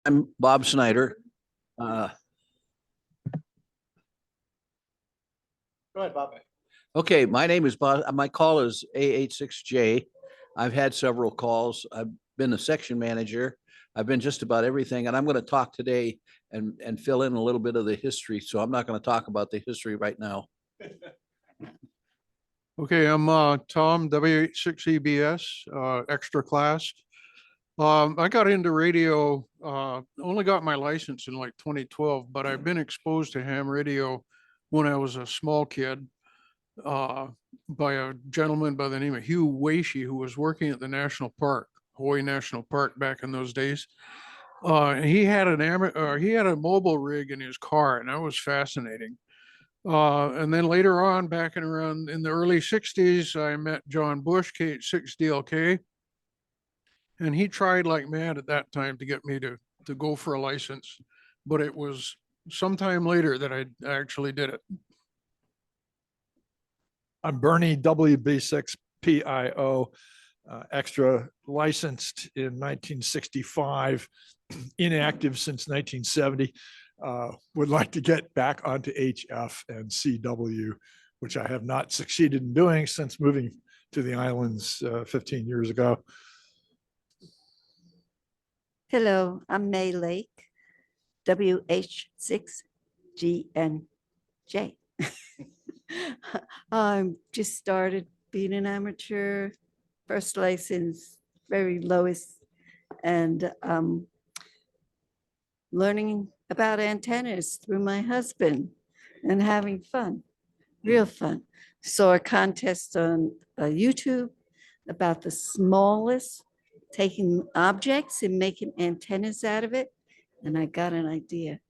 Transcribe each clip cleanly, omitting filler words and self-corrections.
I'm Bob Snyder. Uh, Go ahead, Bob. okay, my name is Bob. My call is A86J. I've had several calls. I've been a section manager. I've been just about everything, and I'm going to talk today and fill in a little bit of the history. So I'm not going to talk about the history right now. Okay, I'm Tom, W86EBS, extra class. I got into radio, only got my license in like 2012, but I've been exposed to ham radio when I was a small kid by a gentleman by the name of Hugh Weishi, who was working at the National Park, Hawaii National Park back in those days. He had a mobile rig in his car, and that was fascinating. And then later on, back in the early 60s, I met John Bush, KH6DLK. And he tried like mad at that time to get me to go for a license. But it was sometime later that I actually did it. I'm Bernie, WB6PIO, extra licensed in 1965, inactive since 1970. Would like to get back onto HF and CW, which I have not succeeded in doing since moving to the islands 15 years ago. Hello, I'm May Lake, WH6GNJ. Just started being an amateur, first license, very lowest, and learning about antennas through my husband and having fun, real fun. Saw a contest on YouTube about the smallest, taking objects and making antennas out of it. And I got an idea.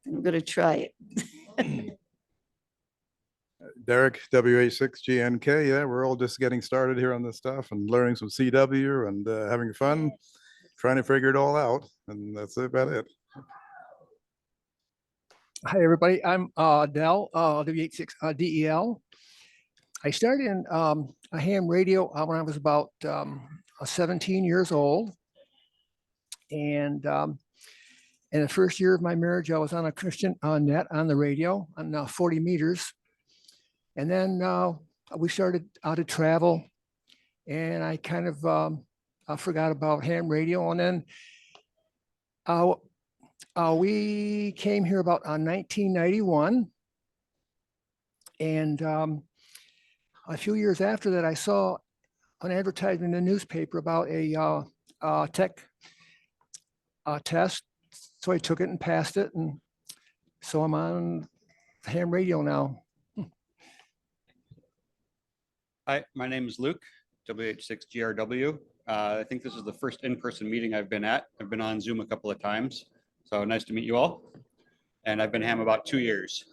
I'm going to try it. Derek, WH6GNK. Yeah, we're all just getting started here on this stuff and learning some CW and having fun, trying to figure it all out. And that's about it. Hi, everybody. I'm Del, W86DEL. I started in a ham radio when I was about 17 years old. And in the first year of my marriage, I was on a Christian net on the radio on 40 meters. And then we started out to travel, and I kind of I forgot about ham radio. And then we came here about 1991. And a few years after that, I saw an advertisement in the newspaper about a tech test. So I took it and passed it. And so I'm on ham radio now. Hi, my name is Luke, WH6GRW. I think this is the first in-person meeting I've been at. I've been on Zoom a couple of times. So nice to meet you all. And I've been ham about 2 years.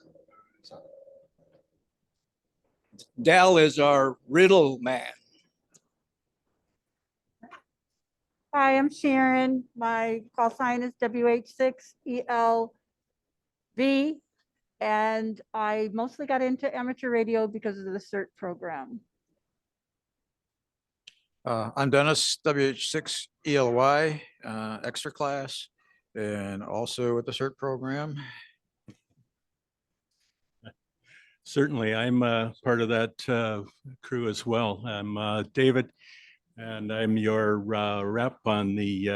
Dal is our riddle man. Hi, I'm Sharon. My call sign is WH6ELV. And I mostly got into amateur radio because of the CERT program. I'm Dennis, WH6ELY, extra class, and also with the CERT program. Certainly, I'm part of that crew as well. I'm David, and I'm your rep on the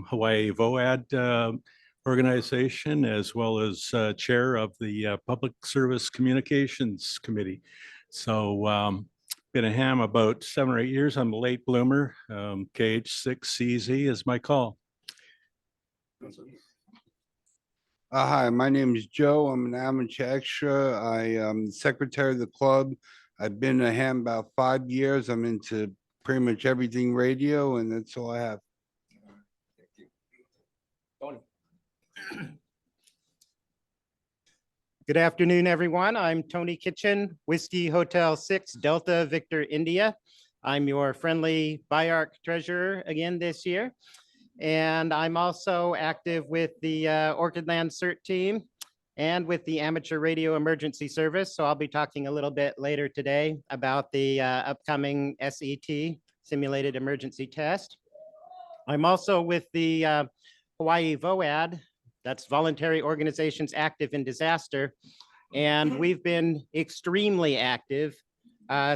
Hawaii VOAD organization, as well as chair of the Public Service Communications Committee. So been a ham about 7 or 8 years. I'm a late bloomer. KH6CZ is my call. Hi, my name is Joe. I'm an amateur extra. I am secretary of the club. I've been a ham about 5 years. I'm into pretty much everything radio, and that's all I have. Good afternoon, everyone. I'm Tony Kitchen, Whiskey Hotel 6, Delta Victor, India. I'm your friendly BIARC treasurer again this year. And I'm also active with the Orchidland CERT team and with the Amateur Radio Emergency Service. So I'll be talking a little bit later today about the upcoming SET, Simulated Emergency Test. I'm also with the Hawaii VOAD, that's Voluntary Organizations Active in Disaster. And we've been extremely active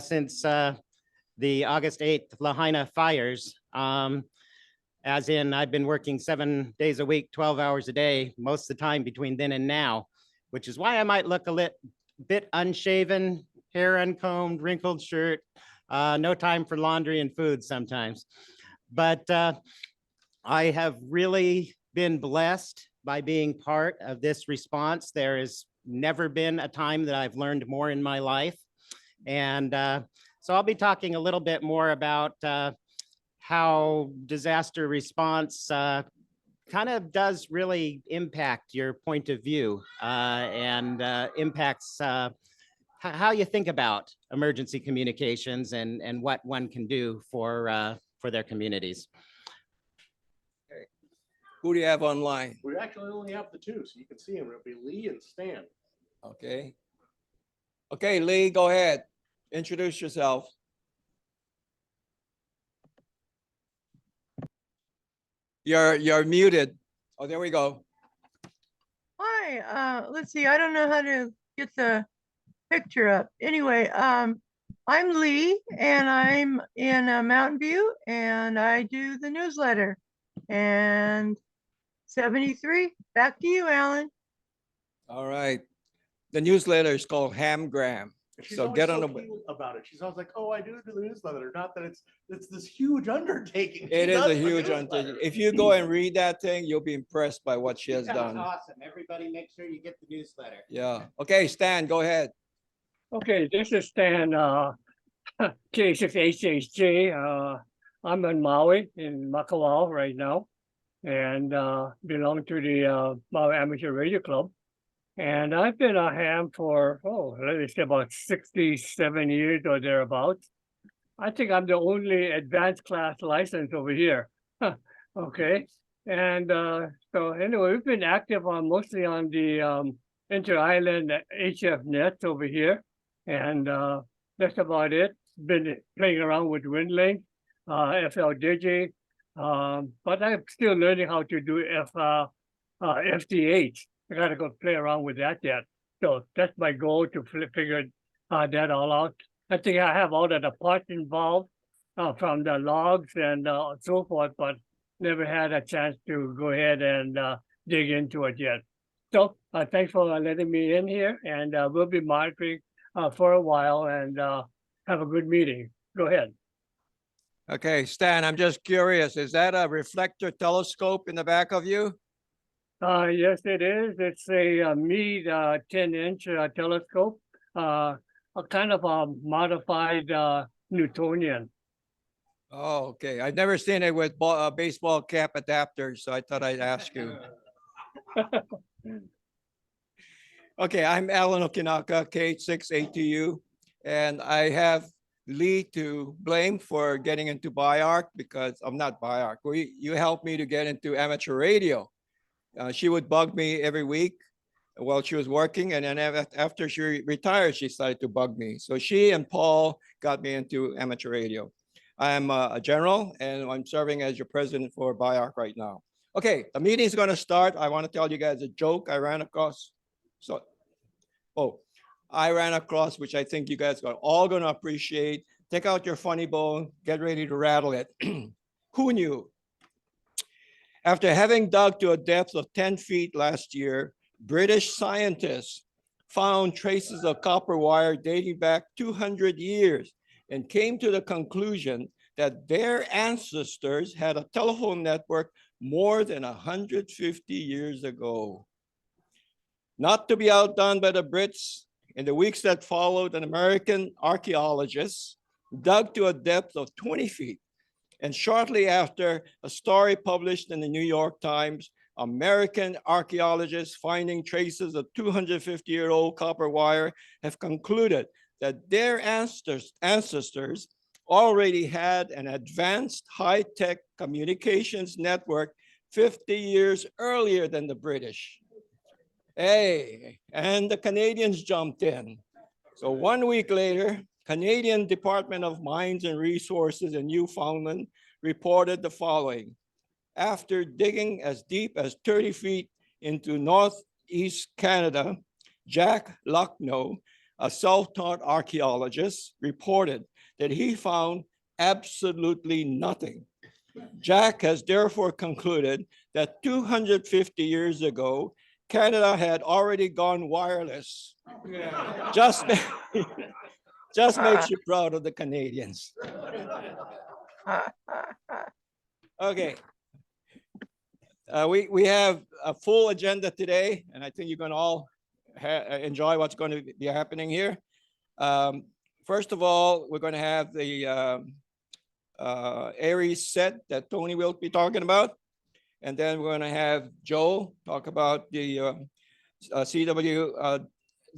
since the August 8th Lahaina fires. As in, I've been working 7 days a week, 12 hours a day, most of the time between then and now, which is why I might look a bit unshaven, hair uncombed, wrinkled shirt, no time for laundry and food sometimes. But I have really been blessed by being part of this response. There has never been a time that I've learned more in my life. And so I'll be talking a little bit more about how disaster response kind of does really impact your point of view and impacts how you think about emergency communications and what one can do for their communities. Who do you have online? We actually only have the two, so you can see them. It'll be Lee and Stan. Okay. Okay, Lee, go ahead. Introduce yourself. You're muted. Oh, there we go. Hi, let's see, I don't know how to get the picture up. Anyway, I'm Lee and I'm in Mountain View and I do the newsletter. And 73, back to you, Alan. All right. The newsletter is called Hamgram. She's So always get so on the. cute about it. She's always like, "Oh, I do the newsletter." Not that it's this huge undertaking. It She is does a the huge newsletter. undertaking. If you go and read that thing, you'll be impressed by what she has That's done. awesome. Everybody make sure you get the newsletter. Yeah. Okay, Stan, go ahead. Okay, this is Stan, K6HHJ. I'm in Maui, in Makawao right now, and belong to the Maui Amateur Radio Club. And I've been a ham for, let me say about 67 years or thereabouts. I think I'm the only advanced class license over here. Okay. And so anyway, we've been active on mostly on the inter-island HF net over here. And that's about it. Been playing around with WinLink, FL Digi, but I'm still learning how to do FTH. I gotta go play around with that yet. So that's my goal, to figure that all out. I think I have all of the parts involved from the logs and so forth, but never had a chance to go ahead and dig into it yet. So thanks for letting me in here, and we'll be monitoring for a while and have a good meeting. Go ahead. Okay, Stan, I'm just curious. Is that a reflector telescope in the back of you? Yes, it is. It's a Meade 10-inch telescope, a kind of a modified Newtonian. Oh, okay. I've never seen it with baseball cap adapters, so I thought I'd ask you. Okay, I'm Alan Okinaka, K6ATU, and I have Lee to blame for getting into BIARC because I'm not BIARC. You helped me to get into amateur radio. She would bug me every week while she was working, and then after she retired, she started to bug me. So she and Paul got me into amateur radio. I'm a general, and I'm serving as your president for BIARC right now. Okay, the meeting is going to start. I want to tell you guys a joke I ran across. I ran across, which I think you guys are all going to appreciate. Take out your funny bone, get ready to rattle it. Who knew? After having dug to a depth of 10 feet last year, British scientists found traces of copper wire dating back 200 years and came to the conclusion that their ancestors had a telephone network more than 150 years ago. Not to be outdone by the Brits, in the weeks that followed, an American archaeologist dug to a depth of 20 feet. And shortly after, a story published in the New York Times, American archaeologists finding traces of 250-year-old copper wire have concluded that their ancestors already had an advanced high-tech communications network 50 years earlier than the British. Hey, and the Canadians jumped in. So 1 week later, Canadian Department of Mines and Resources in Newfoundland reported the following. after digging as deep as 30 feet into northeast Canada, Jack Lucknow, a self-taught archaeologist, reported that he found absolutely nothing. Jack has therefore concluded that 250 years ago, Canada had already gone wireless. Just, just makes you proud of the Canadians. Okay. We have a full agenda today, and I think you're going to all enjoy what's going to be happening here. First of all, we're going to have the Aries set that Tony will be talking about. And then we're going to have Joe talk about the CW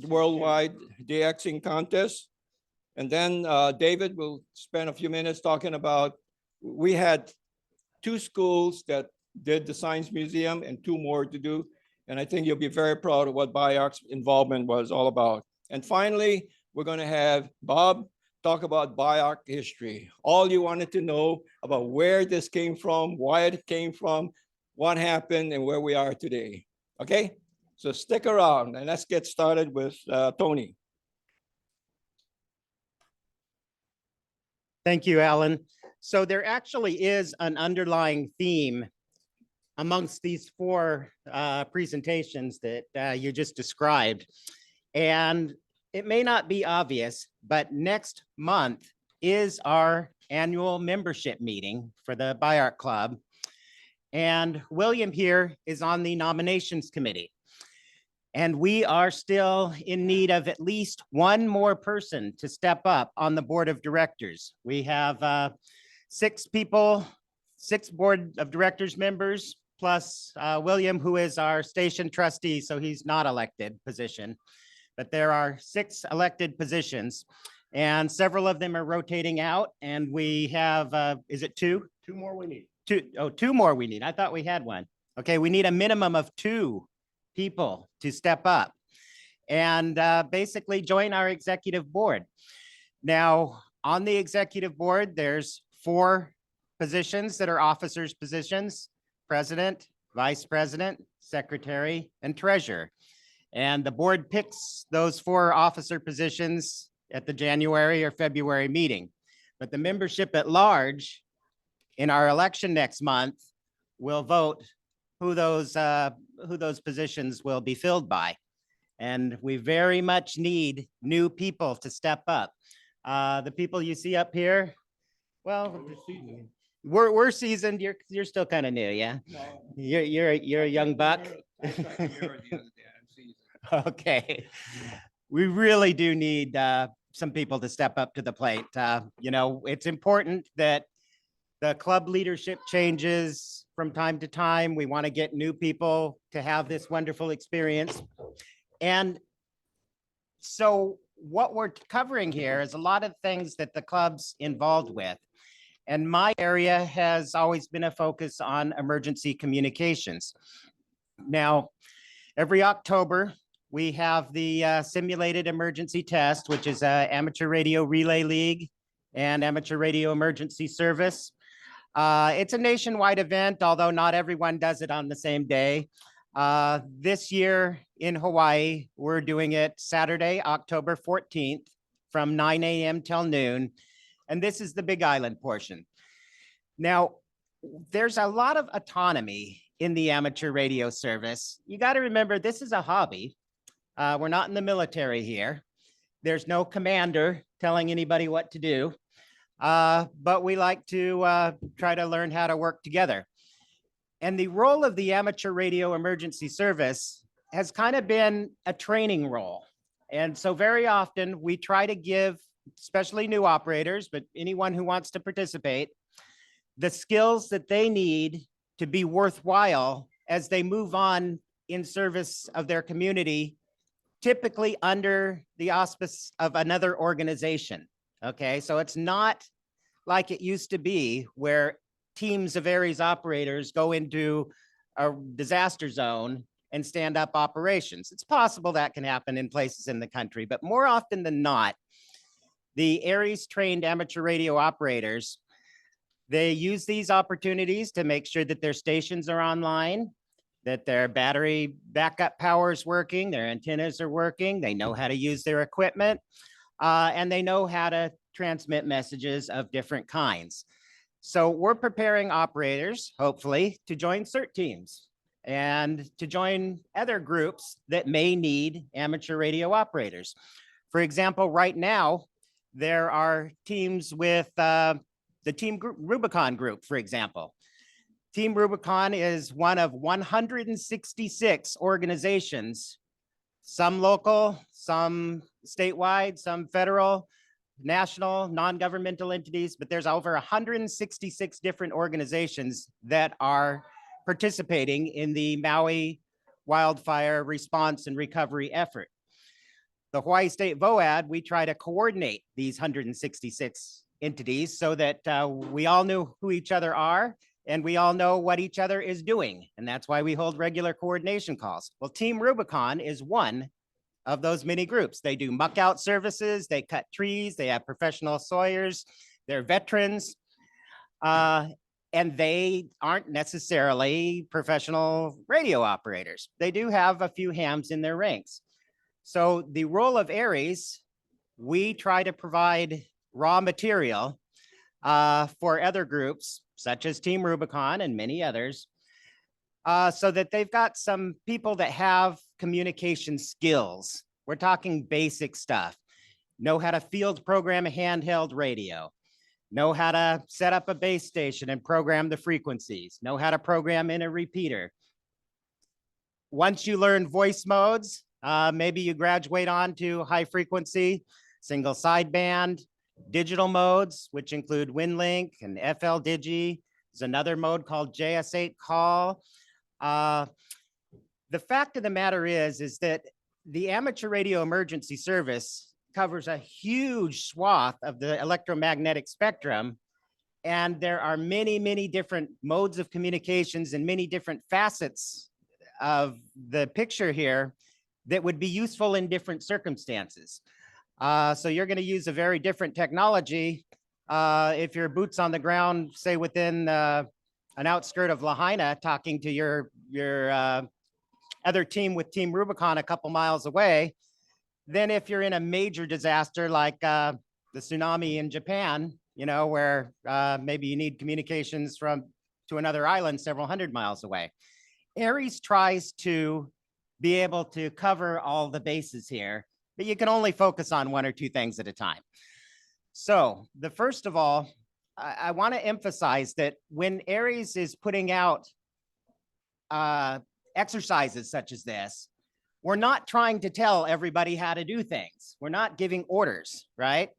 Worldwide DXing Contest. And then David will spend a few minutes talking about, we had 2 schools that did the Science Museum and 2 more to do. And I think you'll be very proud of what BIARC's involvement was all about. And finally, we're going to have Bob talk about BIARC history. All you wanted to know about where this came from, why it came from, what happened, and where we are today. Okay? So stick around and let's get started with Tony. Thank you, Alan. So there actually is an underlying theme amongst these 4 presentations that you just described. And it may not be obvious, but next month is our annual membership meeting for the BIARC Club. And William here is on the nominations committee. And we are still in need of at least 1 more person to step up on the board of directors. We have 6 people, 6 board of directors members, plus William, who is our station trustee, so he's not elected position. But there are 6 elected positions, and several of them are rotating out. And we have, is it 2? 2 more we need. 2 more we need. I thought we had 1. Okay, we need a minimum of 2 people to step up and basically join our executive board. Now, on the executive board, there's 4 positions that are officers' positions: president, vice president, secretary, and treasurer. And the board picks those 4 officer positions at the January or February meeting. But the membership at large in our election next month will vote who those positions will be filled by. And we very much need new people to step up. The people you see up here, well, we're seasoned. You're still kind of new, yeah. You're a young buck. Okay, we really do need some people to step up to the plate. You know, it's important that the club leadership changes from time to time. We want to get new people to have this wonderful experience. And so what we're covering here is a lot of things that the club's involved with. And my area has always been a focus on emergency communications. Now, every October, we have the simulated emergency test, which is an amateur radio relay league and amateur radio emergency service. It's a nationwide event, although not everyone does it on the same day. This year in Hawaii, we're doing it Saturday, October 14th from 9 a.m. till noon. And this is the Big Island portion. Now, there's a lot of autonomy in the amateur radio service. You got to remember, this is a hobby. We're not in the military here. There's no commander telling anybody what to do. But we like to try to learn how to work together. And the role of the amateur radio emergency service has kind of been a training role. And so very often we try to give, especially new operators, but anyone who wants to participate, the skills that they need to be worthwhile as they move on in service of their community, typically under the auspice of another organization. Okay, so it's not like it used to be where teams of Aries operators go into a disaster zone and stand up operations. It's possible that can happen in places in the country, but more often than not, the Aries trained amateur radio operators They use these opportunities to make sure that their stations are online, that their battery backup power is working, their antennas are working, they know how to use their equipment, and they know how to transmit messages of different kinds. So we're preparing operators, hopefully, to join CERT teams and to join other groups that may need amateur radio operators. For example, right now, there are teams with the Team Rubicon group, for example. Team Rubicon is one of 166 organizations, some local, some statewide, some federal, national, non-governmental entities, but there's over 166 different organizations that are participating in the Maui wildfire response and recovery effort. The Hawaii State VOAD, we try to coordinate these 166 entities so that we all know who each other are and we all know what each other is doing. And that's why we hold regular coordination calls. Well, Team Rubicon is one of those many groups. They do muck out services, they cut trees, they have professional sawyers, they're veterans, and they aren't necessarily professional radio operators. They do have a few hams in their ranks. So the role of ARES, we try to provide raw material for other groups, such as Team Rubicon and many others, so that they've got some people that have communication skills. We're talking basic stuff. Know how to field program a handheld radio. Know how to set up a base station and program the frequencies. Know how to program in a repeater. Once you learn voice modes, maybe you graduate on to high frequency, single sideband, digital modes, which include WinLink and FL Digi. There's another mode called JS8 call. The fact of the matter is that the amateur radio emergency service covers a huge swath of the electromagnetic spectrum. And there are many, many different modes of communications and many different facets of the picture here that would be useful in different circumstances. So you're going to use a very different technology if your boots on the ground, say within an outskirt of Lahaina, talking to your other team with Team Rubicon a couple miles away, than if you're in a major disaster like the tsunami in Japan, you know, where maybe you need communications to another island several hundred miles away. ARES tries to be able to cover all the bases here, but you can only focus on one or two things at a time. So the first of all, I want to emphasize that when ARES is putting out exercises such as this, we're not trying to tell everybody how to do things. We're not giving orders, right?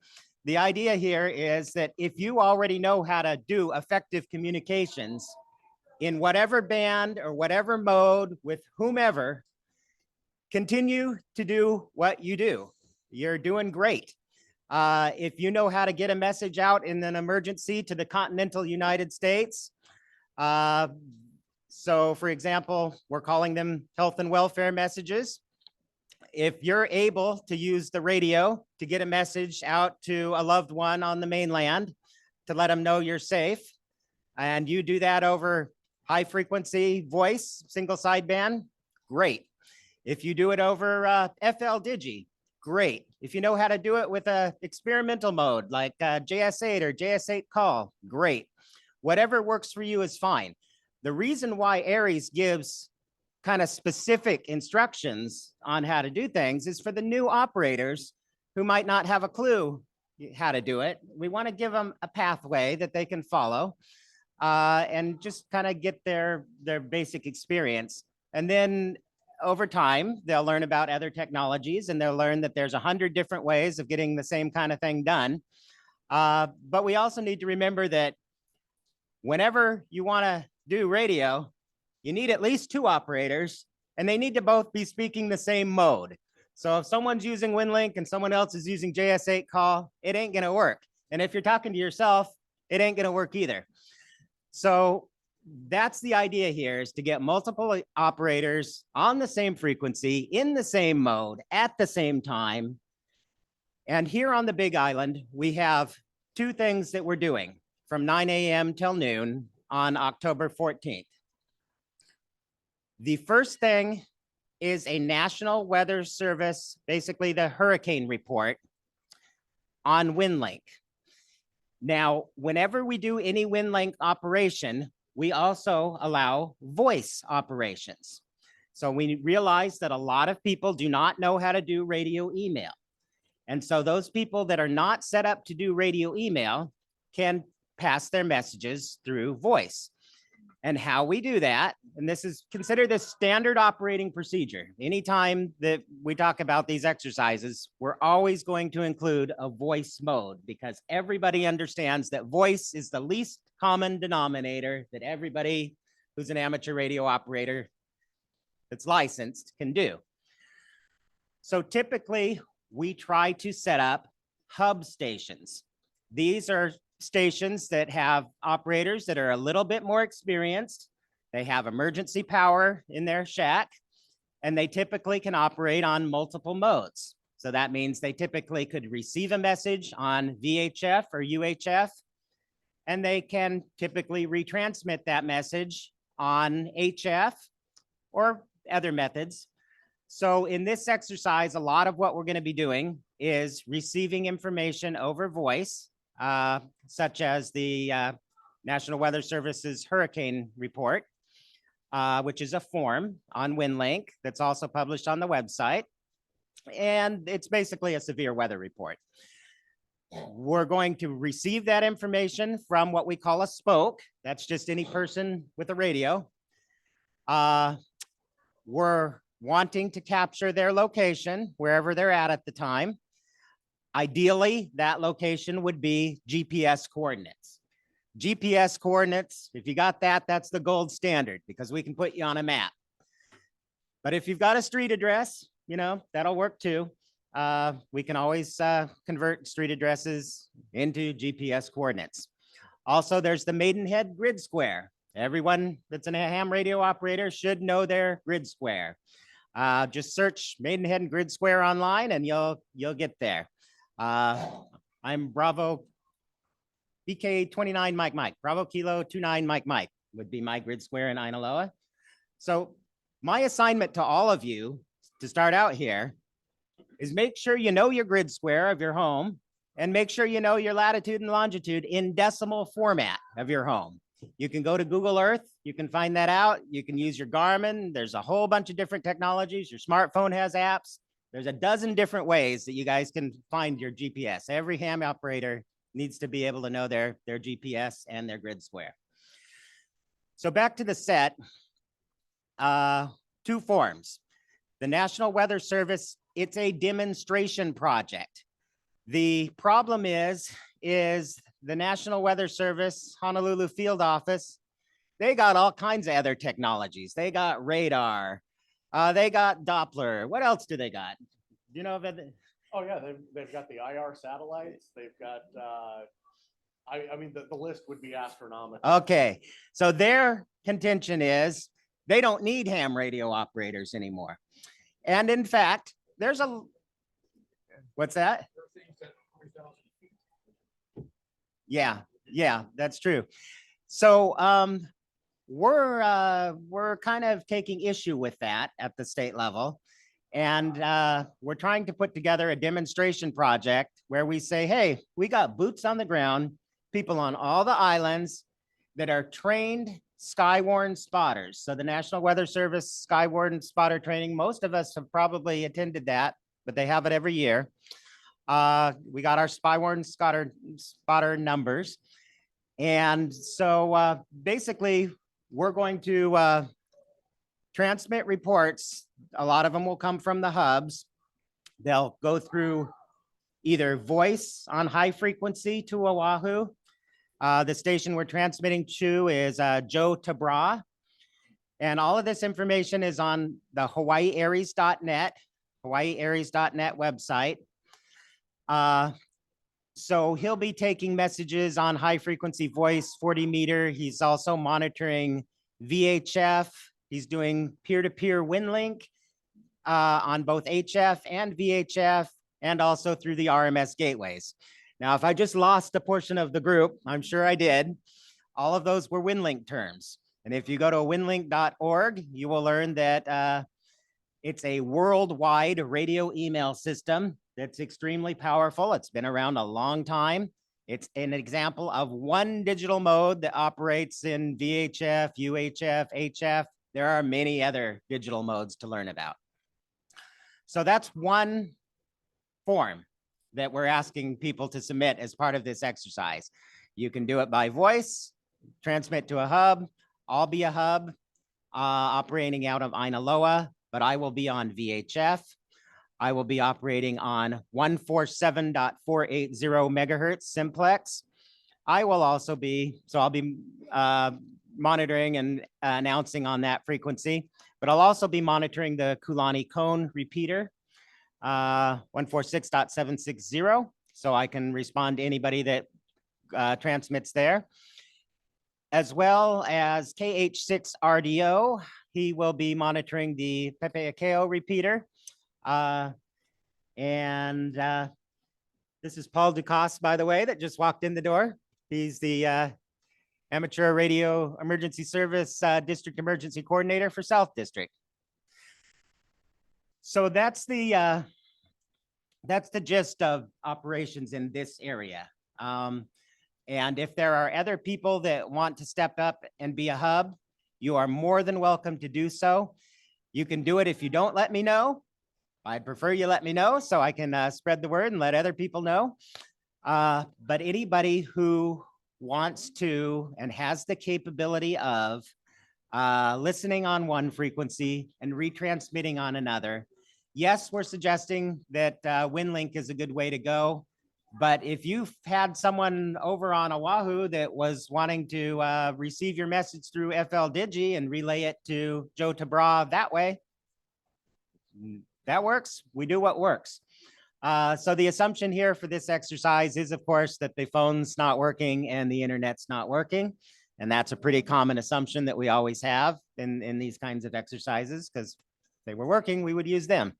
The idea here is that if you already know how to do effective communications in whatever band or whatever mode with whomever, continue to do what you do. You're doing great. If you know how to get a message out in an emergency to the continental United States, so for example, we're calling them health and welfare messages. If you're able to use the radio to get a message out to a loved one on the mainland to let them know you're safe, and you do that over high frequency voice, single sideband, great. If you do it over FL Digi, great. If you know how to do it with a experimental mode like JS8 or JS8 call, great. Whatever works for you is fine. The reason why ARES gives kind of specific instructions on how to do things is for the new operators who might not have a clue how to do it. We want to give them a pathway that they can follow and just kind of get their basic experience. And then over time, they'll learn about other technologies and they'll learn that there's 100 different ways of getting the same kind of thing done. But we also need to remember that whenever you want to do radio, you need at least two operators and they need to both be speaking the same mode. So if someone's using WinLink and someone else is using JS8 call, it ain't going to work. And if you're talking to yourself, it ain't going to work either. So that's the idea here, is to get multiple operators on the same frequency, in the same mode, at the same time. And here on the Big Island, we have two things that we're doing. from 9 a.m. till noon on October 14th. The first thing is a National Weather Service, basically the hurricane report on WindLink. Now, whenever we do any WindLink operation, we also allow voice operations. So we realize that a lot of people do not know how to do radio email. And so those people that are not set up to do radio email can pass their messages through voice. And how we do that, and this is considered the standard operating procedure. Anytime that we talk about these exercises, we're always going to include a voice mode because everybody understands that voice is the least common denominator that everybody who's an amateur radio operator that's licensed can do. So typically, we try to set up hub stations. These are stations that have operators that are a little bit more experienced. They have emergency power in their shack, and they typically can operate on multiple modes. So that means they typically could receive a message on VHF or UHF, and they can typically retransmit that message on HF or other methods. So in this exercise, a lot of what we're going to be doing is receiving information over voice, such as the National Weather Service's hurricane report, which is a form on WindLink that's also published on the website. And it's basically a severe weather report. We're going to receive that information from what we call a spoke. That's just any person with a radio. We're wanting to capture their location wherever they're at the time. Ideally, that location would be GPS coordinates. GPS coordinates, if you got that, that's the gold standard because we can put you on a map. But if you've got a street address, you know, that'll work too. We can always convert street addresses into GPS coordinates. Also, there's the Maidenhead grid square. Everyone that's a ham radio operator should know their grid square. Just search Maidenhead and grid square online and you'll get there. I'm Bravo BK 29 Mike, Bravo Kilo 29 Mike would be my grid square in Ainaloa. So my assignment to all of you to start out here is make sure you know your grid square of your home and make sure you know your latitude and longitude in decimal format of your home. You can go to Google Earth, you can find that out. You can use your Garmin. There's a whole bunch of different technologies. Your smartphone has apps. There's a dozen different ways that you guys can find your GPS. Every ham operator needs to be able to know their GPS and their grid square. So back to the set, two forms. The National Weather Service, it's a demonstration project. The problem is the National Weather Service, Honolulu Field Office, they got all kinds of other technologies. They got radar, they got Doppler. What else do they got? You know, Oh yeah, they've got the IR satellites. They've got, I mean, the list would be astronomical. Okay, so their contention is they don't need ham radio operators anymore. And in fact, there's a, what's that? Yeah, that's true. So we're kind of taking issue with that at the state level. And we're trying to put together a demonstration project where we say, hey, we got boots on the ground, people on all the islands that are trained Skywarn spotters. So the National Weather Service Skywarn spotter training, most of us have probably attended that, but they have it every year. We got our Skywarn spotter numbers. And so basically, we're going to transmit reports. A lot of them will come from the hubs. They'll go through either voice on high frequency to Oahu. The station we're transmitting to is Joe Tabra. And all of this information is on the hawaiiaries.net website. So he'll be taking messages on high frequency voice 40 meter. He's also monitoring VHF. He's doing peer-to-peer WindLink on both HF and VHF, and also through the RMS gateways. Now, if I just lost a portion of the group, I'm sure I did, all of those were WinLink terms. And if you go to winlink.org, you will learn that it's a worldwide radio email system that's extremely powerful. It's been around a long time. It's an example of one digital mode that operates in VHF, UHF, HF. There are many other digital modes to learn about. So that's one form that we're asking people to submit as part of this exercise. You can do it by voice, transmit to a hub. I'll be a hub operating out of Ainaloa, but I will be on VHF. I will be operating on 147.480 megahertz simplex. I will also be, so I'll be monitoring and announcing on that frequency, but I'll also be monitoring the Kulani cone repeater, 146.760. So I can respond to anybody that transmits there. As well as KH6RDO, he will be monitoring the Pepe Akeo repeater. This is Paul Ducasse, by the way, that just walked in the door. He's the Amateur Radio Emergency Service District Emergency Coordinator for South District. So that's the gist of operations in this area. And if there are other people that want to step up and be a hub, you are more than welcome to do so. You can do it if you don't let me know. I'd prefer you let me know so I can spread the word and let other people know. But anybody who wants to and has the capability of listening on one frequency and retransmitting on another, yes, we're suggesting that WinLink is a good way to go. But if you've had someone over on Oahu that was wanting to receive your message through FL Digi and relay it to Joe Tabra that way, that works. We do what works. So the assumption here for this exercise is, of course, that the phone's not working and the internet's not working. And that's a pretty common assumption that we always have in these kinds of exercises, because if they were working, we would use them.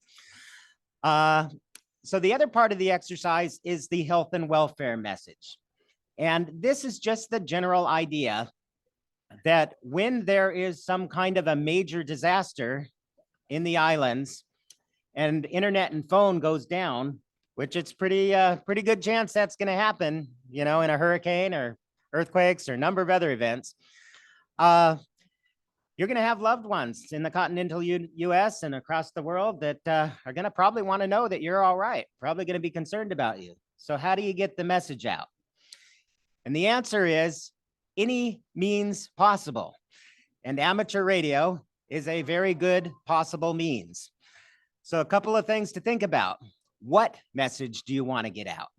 So the other part of the exercise is the health and welfare message. And this is just the general idea that when there is some kind of a major disaster in the islands and internet and phone goes down, which it's pretty good chance that's going to happen, you know, in a hurricane or earthquakes or a number of other events, you're going to have loved ones in the continental US and across the world that are going to probably want to know that you're all right, probably going to be concerned about you. So how do you get the message out? And the answer is any means possible. And amateur radio is a very good possible means. So a couple of things to think about. What message do you want to get out?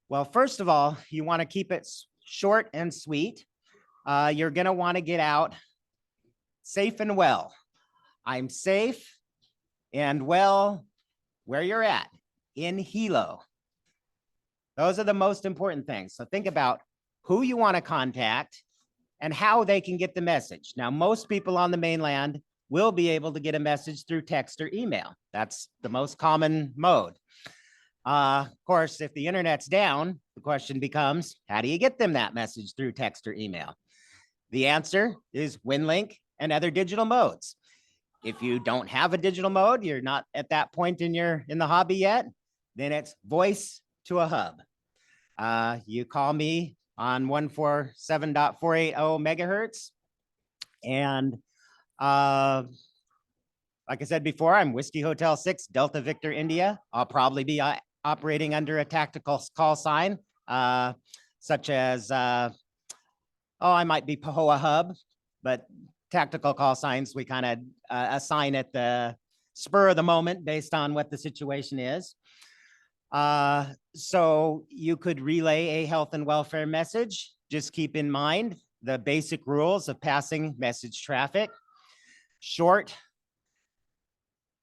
Well, first of all, you want to keep it short and sweet. You're going to want to get out safe and well. I'm safe and well where you're at, in Hilo. Those are the most important things. So think about who you want to contact and how they can get the message. Now, most people on the mainland will be able to get a message through text or email. That's the most common mode. Of course, if the internet's down, the question becomes, how do you get them that message through text or email? The answer is WinLink and other digital modes. If you don't have a digital mode, you're not at that point in the hobby yet, then it's voice to a hub. You call me on 147.480 megahertz. And like I said before, I'm Whiskey Hotel 6, Delta Victor India. I'll probably be operating under a tactical call sign, such as, I might be Pahoa Hub, but tactical call signs we kind of assign at the spur of the moment based on what the situation is. So you could relay a health and welfare message. Just keep in mind the basic rules of passing message traffic. Short,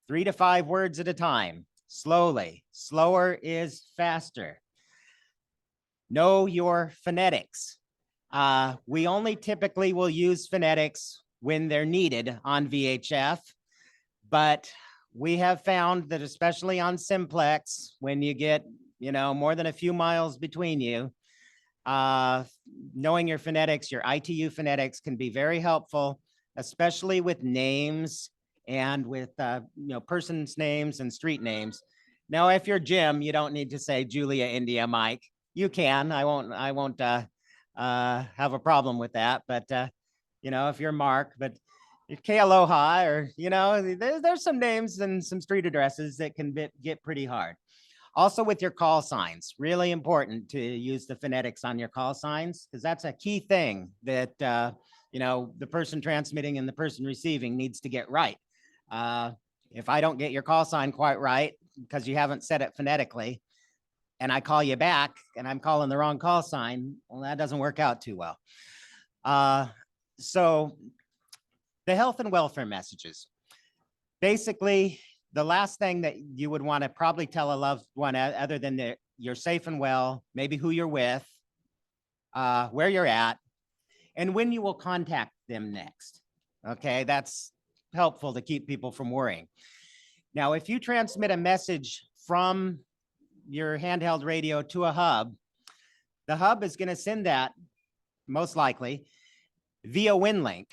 3 to 5 words at a time, slowly. Slower is faster. Know your phonetics. We only typically will use phonetics when they're needed on VHF, but we have found that especially on simplex, when you get more than a few miles between you. Knowing your phonetics, your ITU phonetics can be very helpful, especially with names and with, persons' names and street names. Now, if you're Jim, you don't need to say Julia, India, Mike. You can. I won't have a problem with that. But if you're Mark, but if K Aloha, or there's some names and some street addresses that can get pretty hard. Also with your call signs, really important to use the phonetics on your call signs, because that's a key thing that the person transmitting and the person receiving needs to get right. If I don't get your call sign quite right because you haven't said it phonetically, and I call you back and I'm calling the wrong call sign, well, that doesn't work out too well. So the health and welfare messages. Basically, the last thing that you would want to probably tell a loved one, other than that you're safe and well, maybe who you're with, where you're at, and when you will contact them next. Okay, that's helpful to keep people from worrying. Now, if you transmit a message from your handheld radio to a hub, the hub is going to send that, most likely, via WinLink.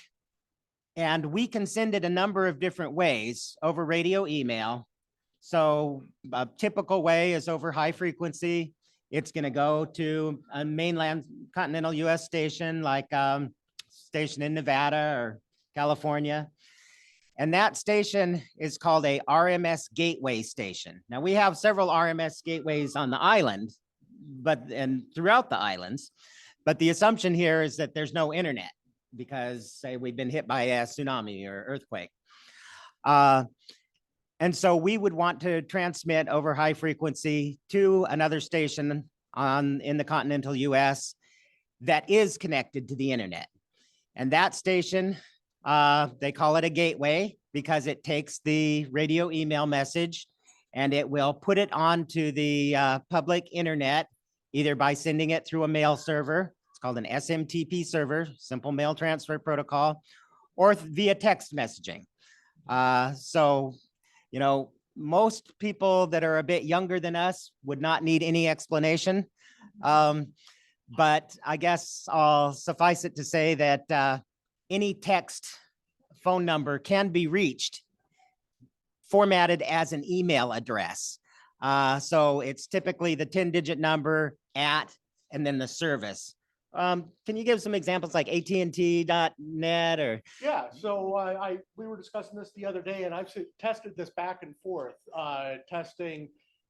And we can send it a number of different ways over radio email. So a typical way is over high frequency. It's going to go to a mainland continental US station, like station in Nevada or California. And that station is called a RMS gateway station. Now, we have several RMS gateways on the island, and throughout the islands, but the assumption here is that there's no internet, because say we've been hit by a tsunami or earthquake. And so we would want to transmit over high frequency to another station in the continental US that is connected to the internet. And that station, they call it a gateway because it takes the radio email message and it will put it onto the public internet, either by sending it through a mail server. It's called an SMTP server, simple mail transfer protocol, or via text messaging. So, most people that are a bit younger than us would not need any explanation. But I guess I'll suffice it to say that any text phone number can be reached formatted as an email address. So it's typically the 10-digit number at, and then the service. Can you give some examples like AT&T.net or? Yeah, so we were discussing this the other day, and I've tested this back and forth,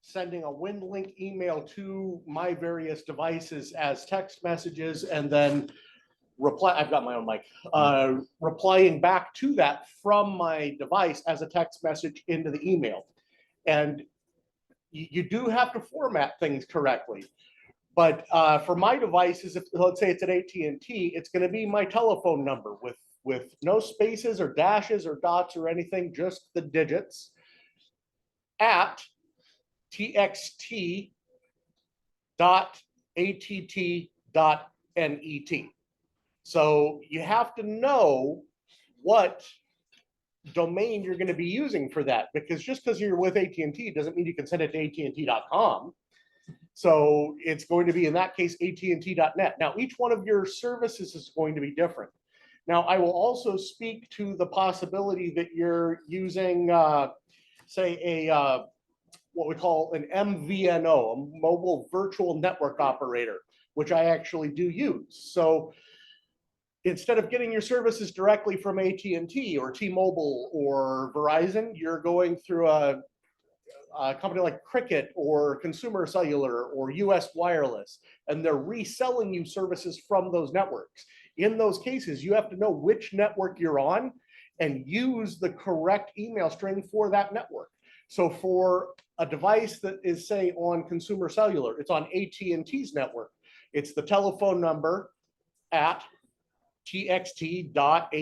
sending a WinLink email to my various devices as text messages, and then I've got my own mic, replying back to that from my device as a text message into the email. And you do have to format things correctly. But for my devices, if let's say it's at AT&T, it's going to be my telephone number with no spaces or dashes or dots or anything, just the digits, at txt.att.net. So you have to know what domain you're going to be using for that, because just because you're with AT&T doesn't mean you can send it to AT&T.com. So it's going to be, in that case, AT&T.net. Now, each one of your services is going to be different. Now, I will also speak to the possibility that you're using, say, what we call an MVNO, a mobile virtual network operator, which I actually do use. So instead of getting your services directly from AT&T or T-Mobile or Verizon, you're going through a company like Cricket or Consumer Cellular or US Wireless, and they're reselling you services from those networks. In those cases, you have to know which network you're on and use the correct email string for that network. So for a device that is, say, on Consumer Cellular, it's on AT&T's network. It's the telephone number at txt.att.net.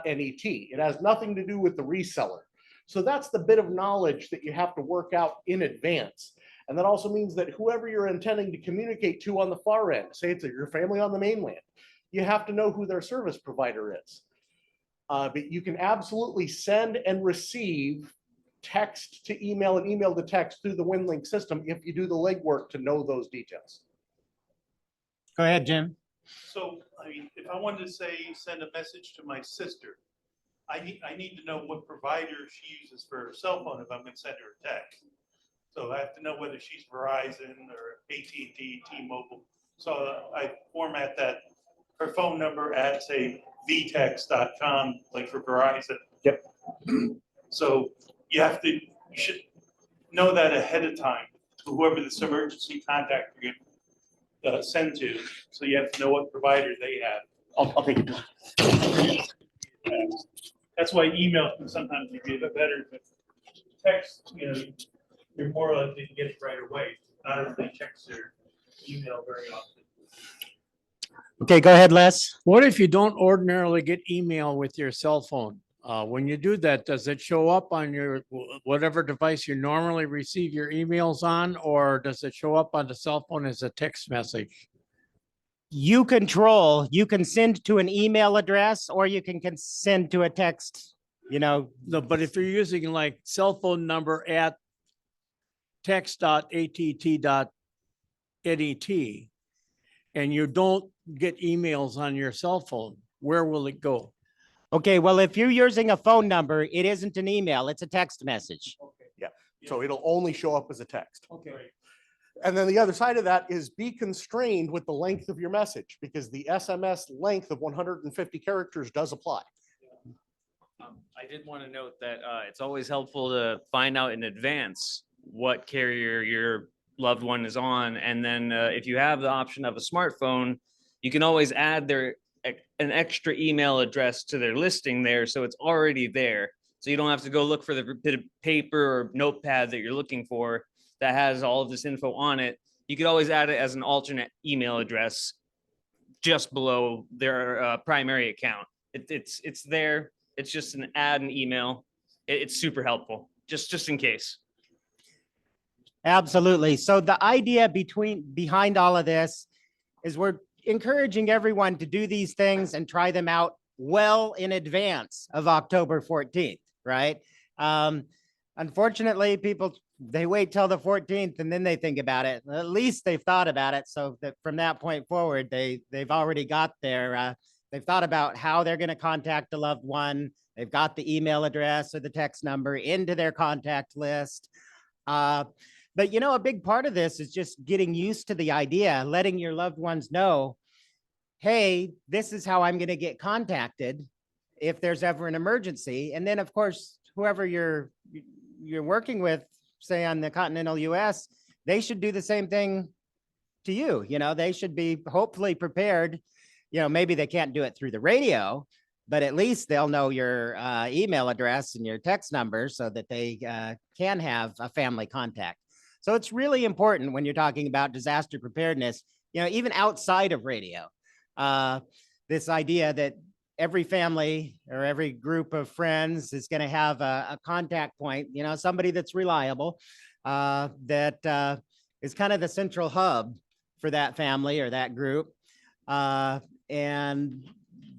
It has nothing to do with the reseller. So that's the bit of knowledge that you have to work out in advance. And that also means that whoever you're intending to communicate to on the far end, say it's your family on the mainland, you have to know who their service provider is. But you can absolutely send and receive text to email and email to text through the WinLink system if you do the legwork to know those details. Go ahead, Jim. So, I mean, if I wanted to say, send a message to my sister, I need to know what provider she uses for her cell phone if I'm gonna send her a text. So I have to know whether she's Verizon or AT&T, T-Mobile. So I format that, her phone number at, say, vtext.com, like for Verizon. Yep. So you should know that ahead of time, to whoever this emergency contact you're gonna send to. So you have to know what provider they have. I'll take it. That's why email can sometimes be a bit better, but text, you're more likely to get it right away. Not everybody checks their email very often. Okay, go ahead, Les. What if you don't ordinarily get email with your cell phone? When you do that, does it show up on your whatever device you normally receive your emails on, or does it show up on the cell phone as a text message? You can send to an email address or you can send to a text, No, but if you're using like cell phone number at text.att.net and you don't get emails on your cell phone, where will it go? Okay, well, if you're using a phone number, it isn't an email, it's a text message. Yeah, so it'll only show up as a text. Okay. And then the other side of that is be constrained with the length of your message because the SMS length of 150 characters does apply. I did want to note that it's always helpful to find out in advance what carrier your loved one is on. And then if you have the option of a smartphone, you can always add an extra email address to their listing there. So it's already there. So you don't have to go look for the bit of paper or notepad that you're looking for that has all of this info on it. You could always add it as an alternate email address just below their primary account. It's there. It's just an email. It's super helpful, just in case. Absolutely. So the idea behind all of this is we're encouraging everyone to do these things and try them out well in advance of October 14th, right? Unfortunately, people, they wait till the 14th and then they think about it. At least they've thought about it. So that from that point forward, they've already got they've thought about how they're going to contact a loved one. They've got the email address or the text number into their contact list. But a big part of this is just getting used to the idea, letting your loved ones know, hey, this is how I'm going to get contacted if there's ever an emergency. And then, of course, whoever you're working with, say on the continental US, they should do the same thing to you. They should be hopefully prepared. Maybe they can't do it through the radio, but at least they'll know your email address and your text number so that they can have a family contact. So it's really important when you're talking about disaster preparedness, even outside of radio, this idea that every family or every group of friends is going to have a contact point, somebody that's reliable, that is kind of the central hub for that family or that group. And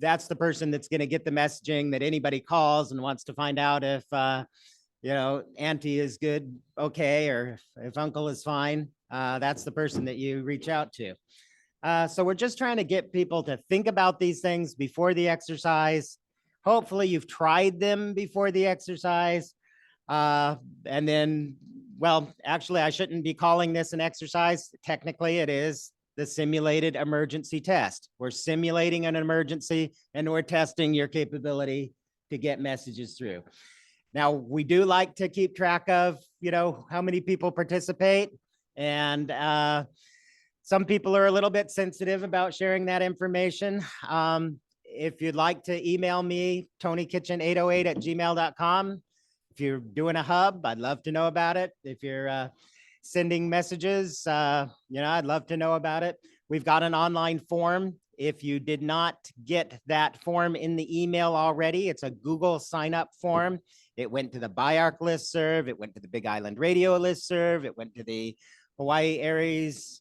that's the person that's going to get the messaging that anybody calls and wants to find out if, auntie is good, okay, or if uncle is fine. That's the person that you reach out to. So we're just trying to get people to think about these things before the exercise. Hopefully you've tried them before the exercise. And then, well, actually, I shouldn't be calling this an exercise. Technically, it is the simulated emergency test. We're simulating an emergency and we're testing your capability to get messages through. Now, we do like to keep track of, how many people participate. And some people are a little bit sensitive about sharing that information. If you'd like to email me, tonykitchen808@gmail.com. If you're doing a hub, I'd love to know about it. If you're sending messages, I'd love to know about it. We've got an online form. If you did not get that form in the email already, it's a Google sign up form. It went to the BIARC listserv. It went to the Big Island Radio listserv. It went to the Hawaii Aries,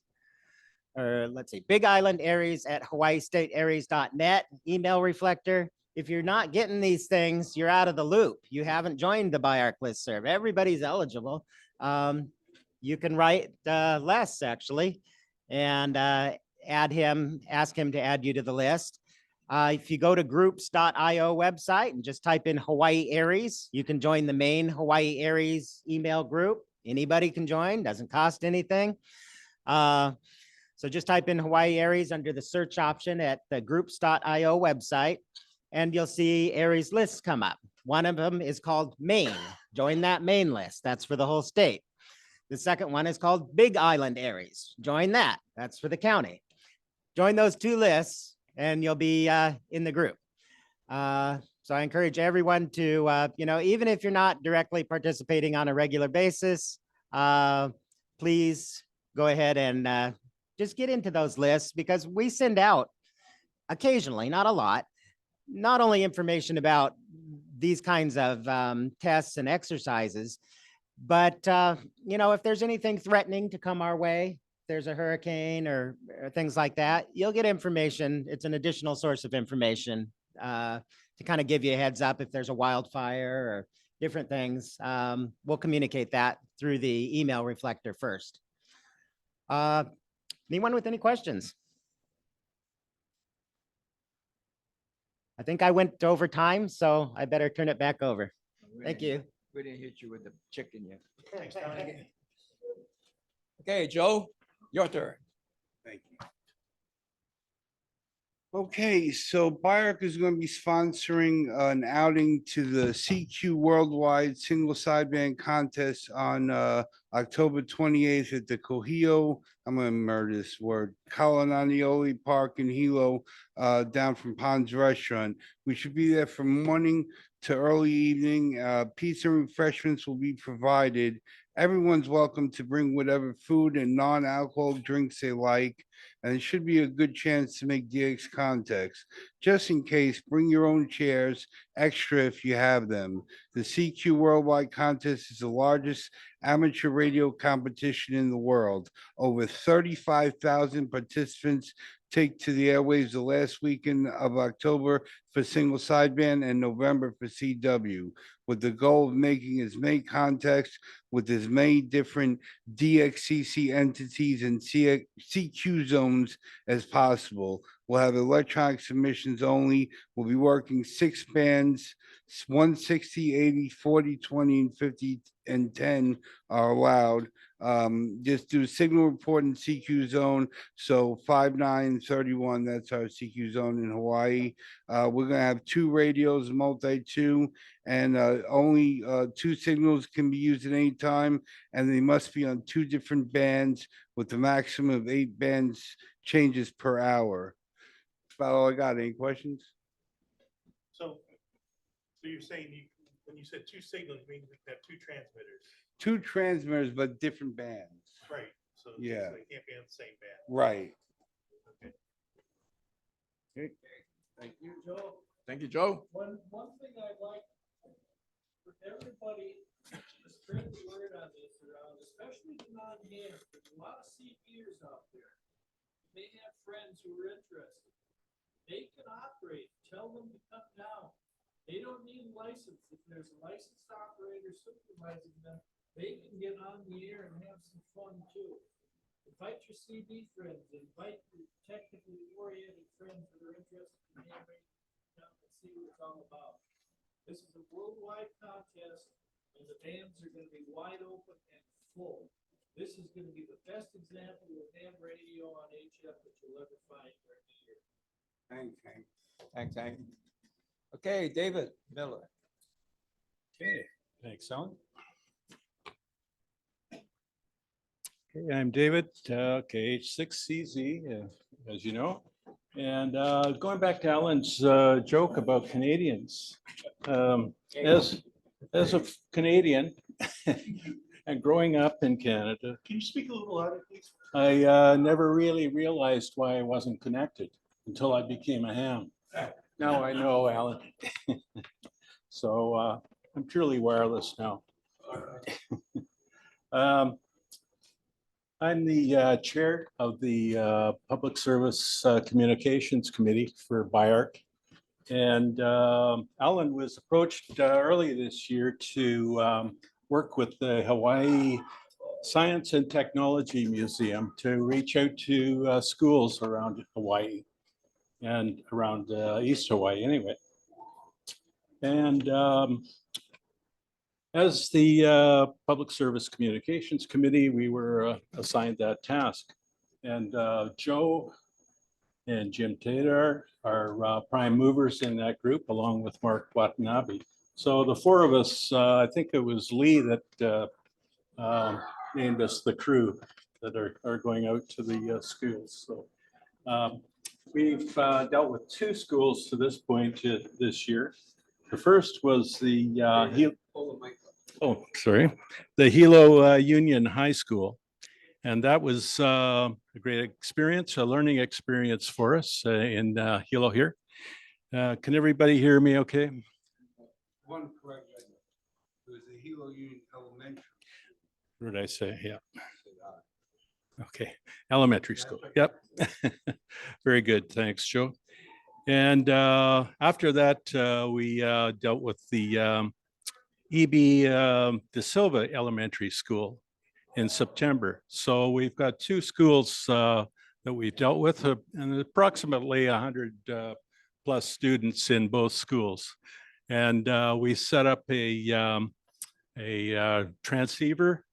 or let's say Big Island Aries at hawaiistatearies.net email reflector. if you're not getting these things, you're out of the loop. You haven't joined the BIARC listserv. Everybody's eligible. You can write Les actually, and add him, ask him to add you to the list. If you go to groups.io website and just type in Hawaii Aries, you can join the main Hawaii Aries email group. Anybody can join, doesn't cost anything. So just type in Hawaii Aries under the search option at the groups.io website, and you'll see Aries lists come up. One of them is called Maine. Join that Maine list. That's for the whole state. The second one is called Big Island Aries. Join that. That's for the county. Join those two lists and you'll be in the group. So I encourage everyone to, even if you're not directly participating on a regular basis, please go ahead and just get into those lists, because we send out occasionally, not a lot, not only information about these kinds of tests and exercises, but if there's anything threatening to come our way, there's a hurricane or things like that, you'll get information. It's an additional source of information to kind of give you a heads up if there's a wildfire or different things. We'll communicate that through the email reflector first. Anyone with any questions? I think I went over time, so I better turn it back over. Thank you. We didn't hit you with the chicken yet. Thanks, Tony. Okay, Joe, your turn. Thank you. Okay, so BIARC is going to be sponsoring an outing to the CQ Worldwide Single Sideband Contest on October 28th at the Hilo, I'm going to murder this word, Kalananioli Park in Hilo, down from Pond's Restaurant. We should be there from morning to early evening. Pizza and refreshments will be provided. Everyone's welcome to bring whatever food and non-alcoholic drinks they like, and it should be a good chance to make DX contacts. Just in case, bring your own chairs, extra if you have them. The CQ Worldwide Contest is the largest amateur radio competition in the world. Over 35,000 participants take to the airwaves the last weekend of October for single sideband and November for CW, with the goal of making as many contacts with as many different DXCC entities and CQ zones as possible. We'll have electronic submissions only. We'll be working 6 bands, 160, 80, 40, 20, and 50 and 10 are allowed. Just do signal report in CQ zone. So 5931, that's our CQ zone in Hawaii. We're gonna have 2 radios, multi-2, and only 2 signals can be used at any time, and they must be on 2 different bands with the maximum of 8 bands changes per hour. That's about all I got. Any questions? So you're saying when you said 2 signals, you mean we can have 2 transmitters? 2 transmitters, but different bands. Right. So Yeah. they can't be on the same band. Right. Okay. Okay. Thank you, Joe. Thank you, Joe. One thing I'd like for everybody to spread the word on this around, especially the non-hands, there's a lot of CPers out there. They have friends who are interested. They can operate. Tell them to come down. They don't need a license. If there's a licensed operator supervising them, they can get on the air and have some fun too. Invite your CB friends, invite your technically oriented friends that are interested in hammering down and see what it's all about. This is a worldwide contest, and the bands are going to be wide open and full. This is going to be the best example of ham radio on HF that you'll ever find during the year. Thanks, Hank. Thanks, Hank. Okay, David Miller. Okay, thanks, Alan. Okay, I'm David, KH6CZ, as you know. And going back to Alan's joke about Canadians, as a Canadian and growing up in Canada, Can you speak a little louder, please? I never really realized why I wasn't connected until I became a ham. Now I know, Alan. So I'm purely wireless now. I'm the chair of the Public Service Communications Committee for BIARC. And Alan was approached early this year to work with the Hawaii Science and Technology Museum to reach out to schools around Hawaii and around East Hawaii anyway. And as the Public Service Communications Committee, we were assigned that task. And Joe and Jim Tatar are prime movers in that group, along with Mark Watanabe. So the four of us, I think it was Lee that named us the crew that are going out to the schools. So we've dealt with two schools to this point this year. The first was the the Hilo Union High School. And that was a great experience, a learning experience for us in Hilo here. Can everybody hear me okay? One correction. It was the Hilo Union Elementary. What did I say? Yeah. Okay, elementary school. Yep. Very good. Thanks, Joe. And after that, we dealt with the E.B. De Silva Elementary School in September. So we've got two schools that we've dealt with, and approximately 100 plus students in both schools. And we set up a transceiver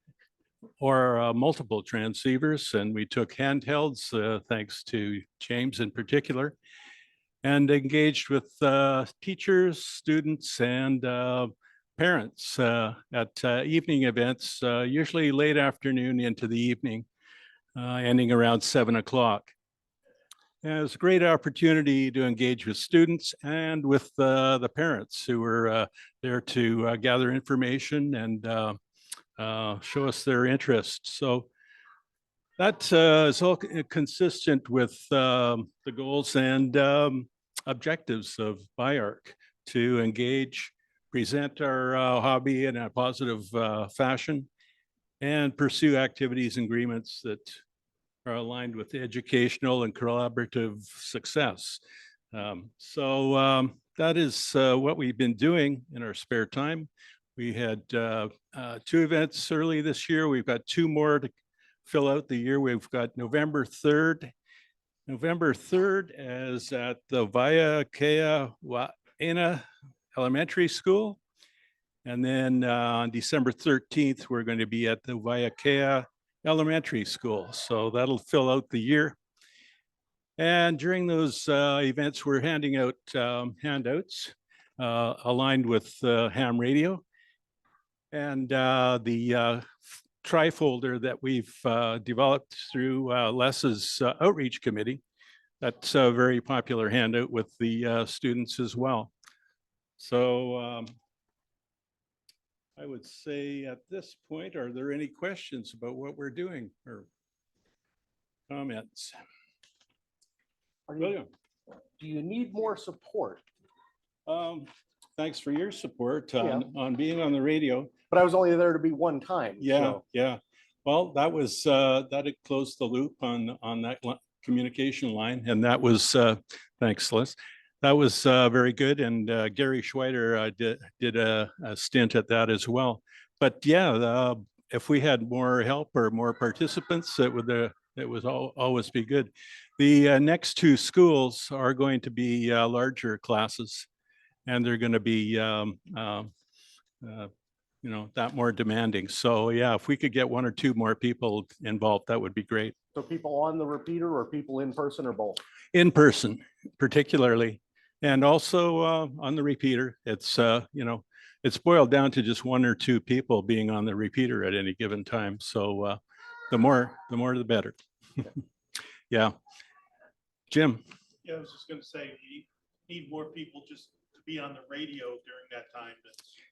or multiple transceivers, and we took handhelds, thanks to James in particular, and engaged with teachers, students, and parents at evening events, usually late afternoon into the evening, ending around 7 o'clock. And it was a great opportunity to engage with students and with the parents who were there to gather information and show us their interest. So that is all consistent with the goals and objectives of BIARC to engage, present our hobby in a positive fashion, and pursue activities and agreements that are aligned with educational and collaborative success. That is what we've been doing in our spare time. We had 2 events early this year. We've got 2 more to fill out the year. We've got November 3rd. November 3rd is at the Waiakea Wa'ena Elementary School. And then on December 13th, we're going to be at the Waiakea Elementary School. So that'll fill out the year. And during those events, we're handing out handouts aligned with ham radio. And the trifolder that we've developed through Les's outreach committee, that's a very popular handout with the students as well. So I would say at this point, are there any questions about what we're doing or comments? William? Do you need more support? Thanks for your support on being on the radio. But I was only there to be one time. Yeah, so. yeah. Well, that was that had closed the loop on that communication line, and that was thanks, Les. That was very good, and Gary Schweider did a stint at that as well. But yeah, if we had more help or more participants, it would always be good. The next 2 schools are going to be larger classes, and they're going to be you know, that more demanding. So yeah, if we could get 1 or 2 more people involved, that would be great. So people on the repeater or people in person or both? In person, particularly, and also on the repeater. It's you know, it's boiled down to just 1 or 2 people being on the repeater at any given time. So the more the better. Yeah. Jim? Yeah, I was just gonna say, you need more people just to be on the radio during that time.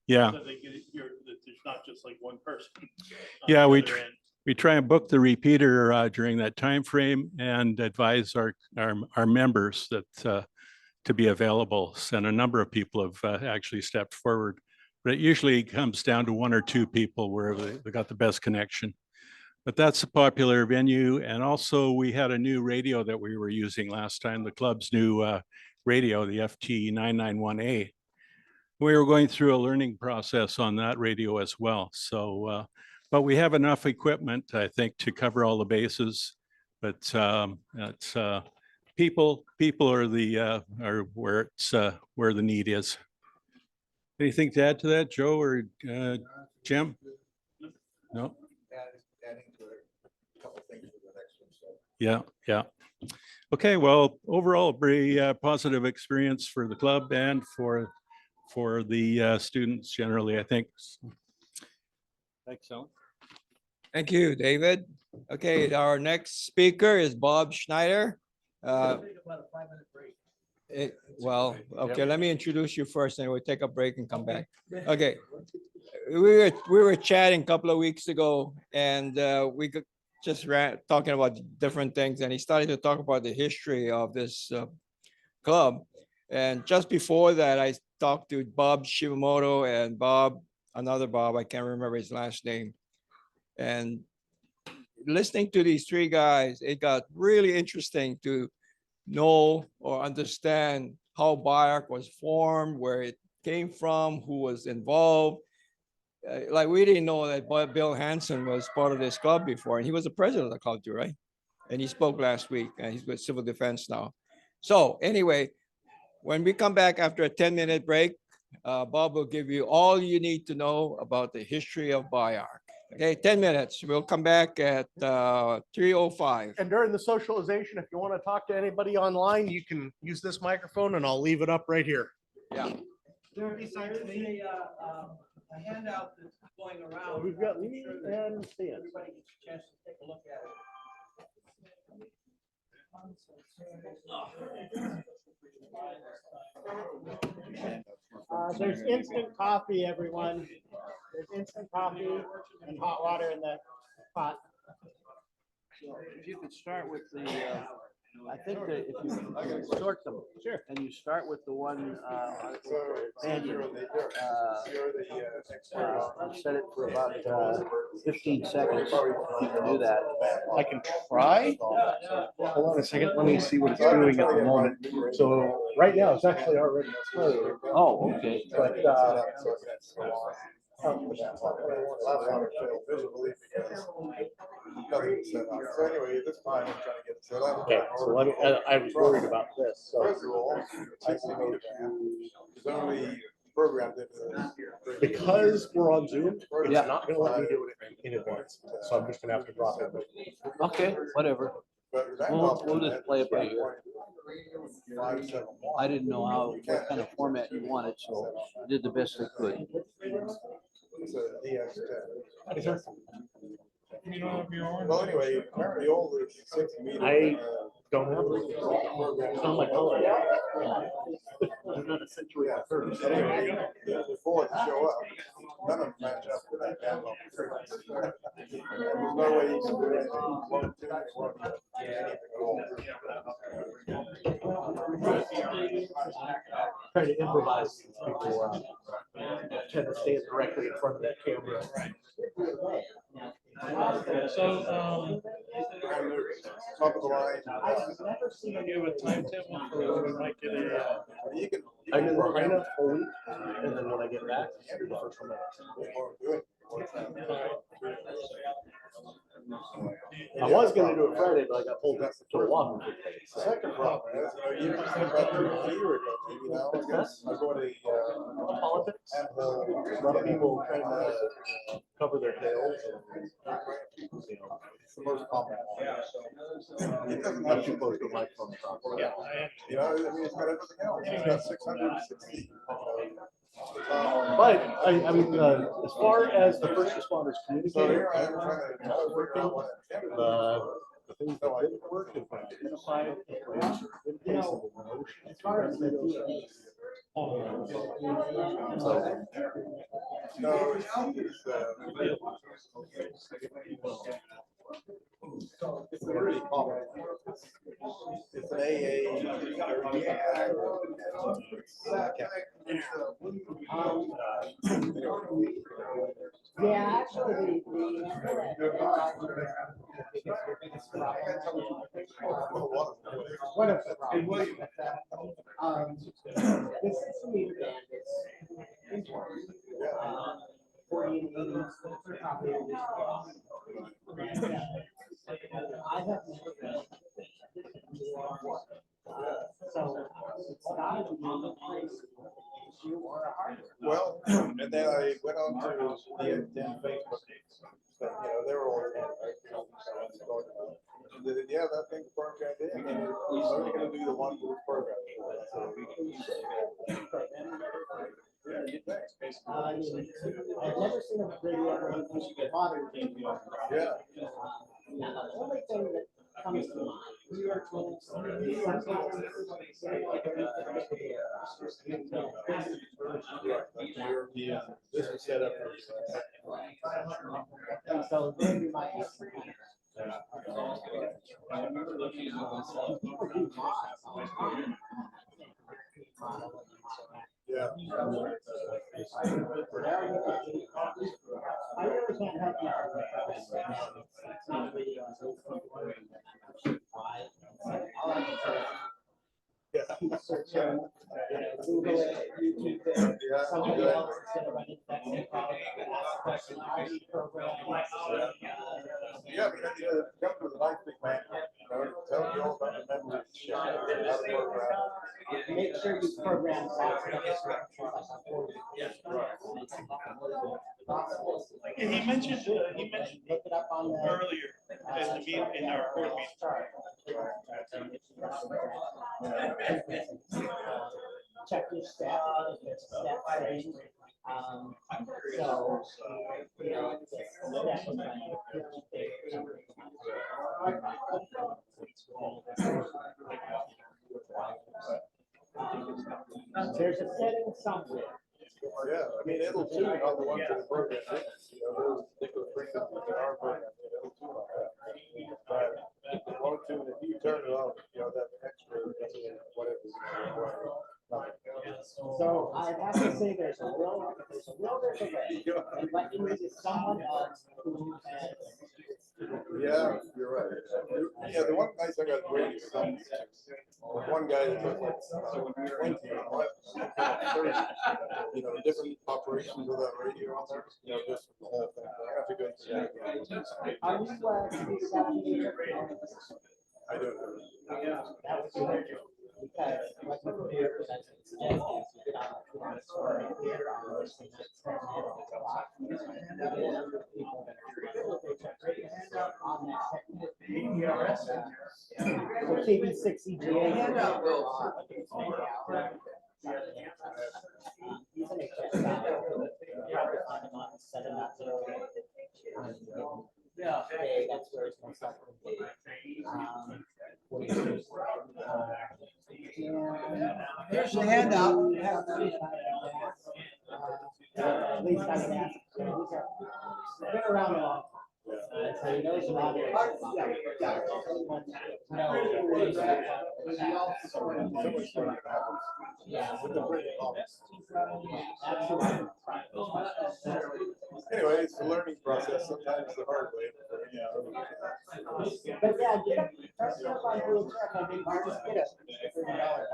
Yeah. So they get it here, that there's not just like one person. Yeah, we try and book the repeater during that time frame and advise our members that to be available. And a number of people have actually stepped forward, but it usually comes down to 1 or 2 people where they got the best connection. But that's a popular venue. And also we had a new radio that we were using last time, the club's new radio, the FT 991A. We were going through a learning process on that radio as well. So, but we have enough equipment, I think, to cover all the bases. But it's people are are where the need is. Anything to add to that, Joe or Jim? No. Yeah, yeah. Okay, well, overall, very positive experience for the club and for the students generally, I think. Thanks, Alan. Thank you, David. Okay, our next speaker is Bob Schneider. Well, okay, let me introduce you first and we'll take a break and come back. Okay. We were chatting a couple of weeks ago and we just talking about different things and he started to talk about the history of this club. And just before that, I talked to Bob Shimamoto and another Bob, I can't remember his last name. And listening to these three guys, it got really interesting to know or understand how BIARC was formed, where it came from, who was involved. Like we didn't know that Bill Hansen was part of this club before, and he was the president of the club too, right? And he spoke last week, and he's with civil defense now. So anyway, when we come back after a 10-minute break, Bob will give you all you need to know about the history of BIARC. Okay, 10 minutes. We'll come back at 3:05. And during the socialization, if you want to talk to anybody online, you can use this microphone and I'll leave it up right here. Yeah. Besides me, a handout that's going around. We've got Lee and Stan. Everybody gets a chance to take a look at it. There's instant coffee, everyone. There's instant coffee and hot water in the pot. If you could start with the, I think that if you sort them. Sure. And you start with the one, and set it for about 15 seconds. You can do that. I can try. Hold on a second. Let me see what it's doing at the moment. So right now it's actually already started. Oh, okay. But Anyway, this time I'm trying to get it set up. okay, so let me, I was worried about this. So First of all, I see it's only programmed into because we're on Zoom, it's Yeah. not going to let me do it in advance. So I'm just going to have to drop it. Okay, whatever. We'll just play it by ear. I didn't know what kind of format you wanted, so I did the best I could. Well, anyway, apparently all the 60 meters. I don't have it. It's on my color. I'm not accentuating first. Anyway, before they show up, none of them match up to that demo. There's no way you can do anything. One, two, one, anything at all. Trying to improvise. People tend to stand directly in front of that camera. So, top of the line. I've never seen you a timetable for when we might get a. I'm in Lahaina a week, and then when I get back, the first one. I was gonna do it Friday, but I got pulled up to Oahu. Second problem is, you know, about a year ago, maybe now, I guess, I go to Politics. A lot of people trying to cover their tails. It's the most common. It doesn't Not have too close to my phone. Yeah. You know, I mean, it's got everything else. It's got 660. But I mean, as far as the first responders So communicating, here I am trying to work out what the things that didn't work have been identified. In place of the motion. as far as the no, it's a really common. It's an AA. Yeah, actually, one of the problems. This is the meter band. It's important. 40 and 80 copy. I have never been. So it's not a issue or a hardware. Well, and then I went on to the then Facebook. But, you know, they were all in, right? Yeah, that thing programmed in, and then we're only gonna do the one with program. I've never seen a radio modern radio. Yeah. Now, the only thing that comes to mind, we are told This is set up. And so then you might have some people do Yeah. I really can't help you. Keep searching, Google it, YouTube it, somebody else is gonna run into that same problem, ask a question, how do you program? Yeah, because you know, come to the nice big man, you know, tell you all about the memory shit, how to program. Make sure you program lots of And he mentioned look it up on the earlier as the meeting in our board meeting. Check your step, if there's a step setting. So, you know, there's a setting somewhere. Yeah, I mean, it'll tune on the ones that are programmed in, you know, those particular frequencies in our program, it'll tune on that. But if you want to, if you turn it off, you know, that extra, whatever. So I have to say there's a will there's a way. And let you use someone else who has. Yeah, you're right. Yeah, the one nice thing about radio is one guy that took like 20 or 30, you know, different operations of that radio on there, you know, just the whole thing. I have to go through that. Are you I don't know. Yeah, that would be very good. Because what the computer presents and suggests is you get on the story here on this thing that's a lot. People that are on that BIARC. So KB6 EGA. Handout will. He's an HF guy. Probably find him on 7.0. Yeah, that's where it's most likely to be. Here's the handout. At least I can ask. He's been around a long time. So he knows a lot of absolutely. Anyway, it's the learning process, sometimes the hard way. But yeah, press it up on Google Check. I mean, just get a $30 voucher.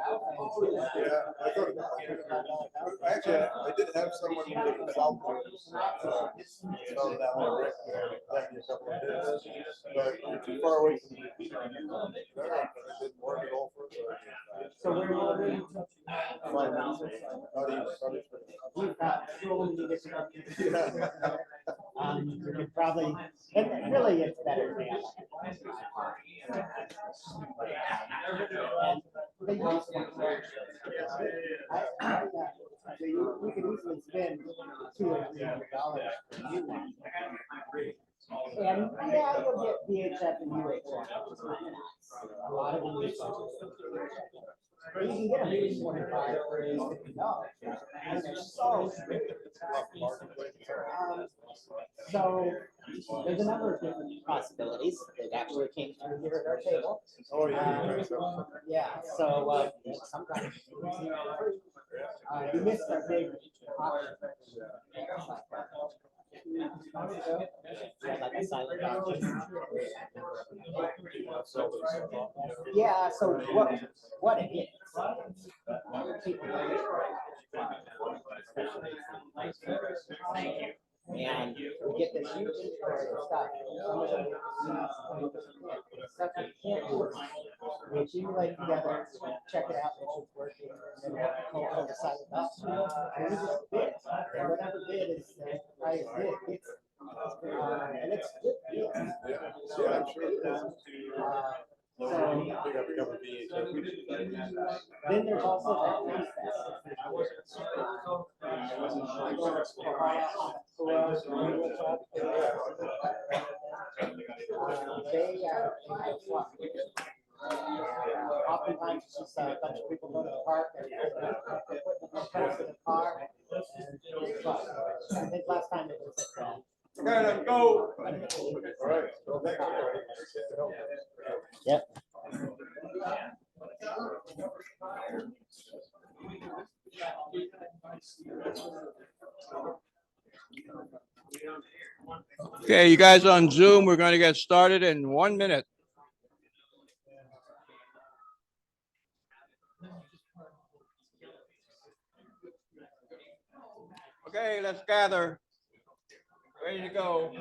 Yeah, I thought about it. Actually, I did have someone who lived in South Florida. Tell them that one, Rick, left me a couple of days. But you're too far away from the beach. It didn't work at all for us. So where will we? We've got so many different. You could probably, and really it's better than. And they use you can easily spend $200 or $300 for new one. And yeah, you'll get VHF and UHF. A lot of them use. But you can get them for $25 or $50. And they're so so there's a number of different possibilities that actually came through here at our table. Oh, yeah. Yeah, so sometimes you missed our big auction. Like a silent auction. Yeah, so what it is And we get this huge inventory of stuff. Some of it stuff we can't do. We accumulate together, check it out, make sure it's working, and then we'll decide it up. And we just bid. And whatever bid is the highest bid gets it. And it's good. Yeah, I'm sure it is. So then there's also that News Fest. Oftentimes it's just a bunch of people go to the park and put in the car. I think last time it was at Gotta go. All right. Well, thank you. Yep. Okay, you guys on Zoom, we're going to get started in 1 minute. Okay, let's gather. Ready to go.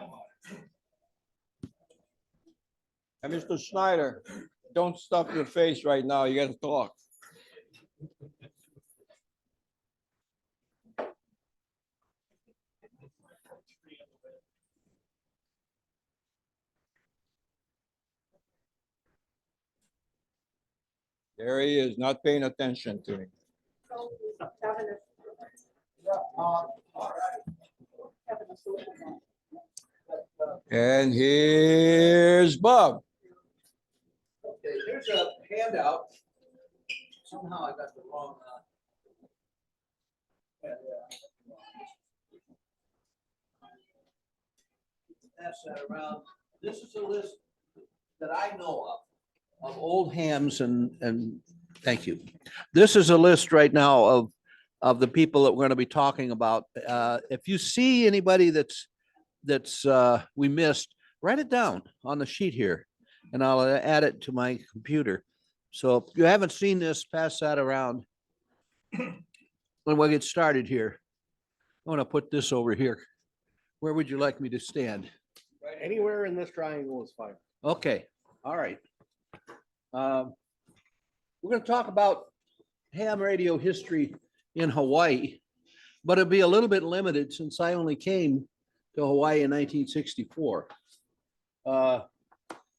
And Mr. Schneider, don't stuff your face right now. You got to talk. There he is, not paying attention to me. And here's Bob. Okay, here's a handout. Somehow I got the wrong. Pass that around. This is a list that I know of old hams and thank you. This is a list right now of the people that we're going to be talking about. If you see anybody that's we missed, write it down on the sheet here and I'll add it to my computer. So if you haven't seen this, pass that around. And we'll get started here. I want to put this over here. Where would you like me to stand? Right, anywhere in this triangle is fine. Okay, all right. We're going to talk about ham radio history in Hawaii, but it'll be a little bit limited since I only came to Hawaii in 1964.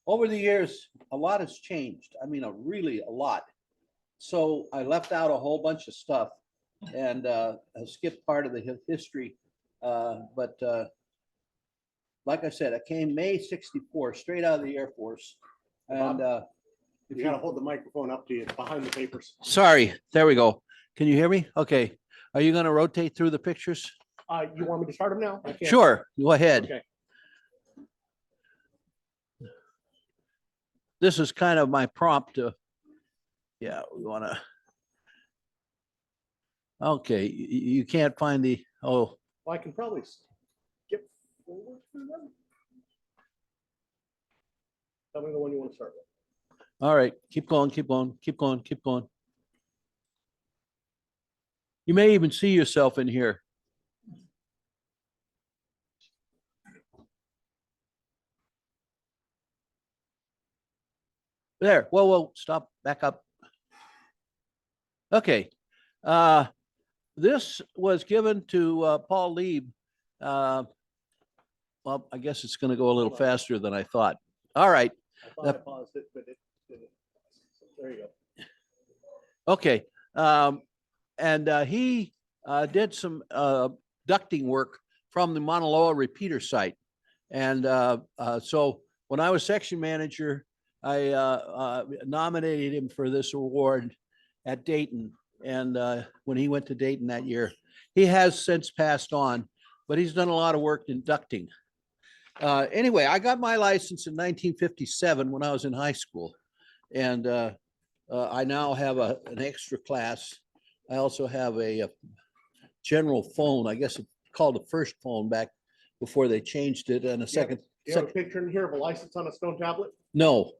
Over the years, a lot has changed. I mean, really a lot. So I left out a whole bunch of stuff and I skipped part of the history. But like I said, I came May 64, straight out of the Air Force. And you gotta hold the microphone up to you behind the papers. sorry, there we go. Can you hear me? Okay. Are you going to rotate through the pictures? You want me to start them now? I can. Sure, go ahead. Okay. This is kind of my prompt to, yeah, we want to. Okay, you can't find the, oh, Well, I can probably skip forward through them. Tell me the one you want to start with. all right, keep going, keep going, keep going, keep going. You may even see yourself in here. There, whoa, stop, back up. Okay, this was given to Paul Lieb. Well, I guess it's gonna go a little faster than I thought. All right. I thought I paused it, but it didn't. There you go. Okay, and he did some ducting work from the Mauna Loa repeater site. And so when I was section manager, I nominated him for this award at Dayton. And when he went to Dayton that year, he has since passed on, but he's done a lot of work in ducting. Anyway, I got my license in 1957 when I was in high school. And I now have an extra class. I also have a general phone. I guess it's called a first phone back before they changed it. And a second. You have a picture in here of a license on a stone tablet? No.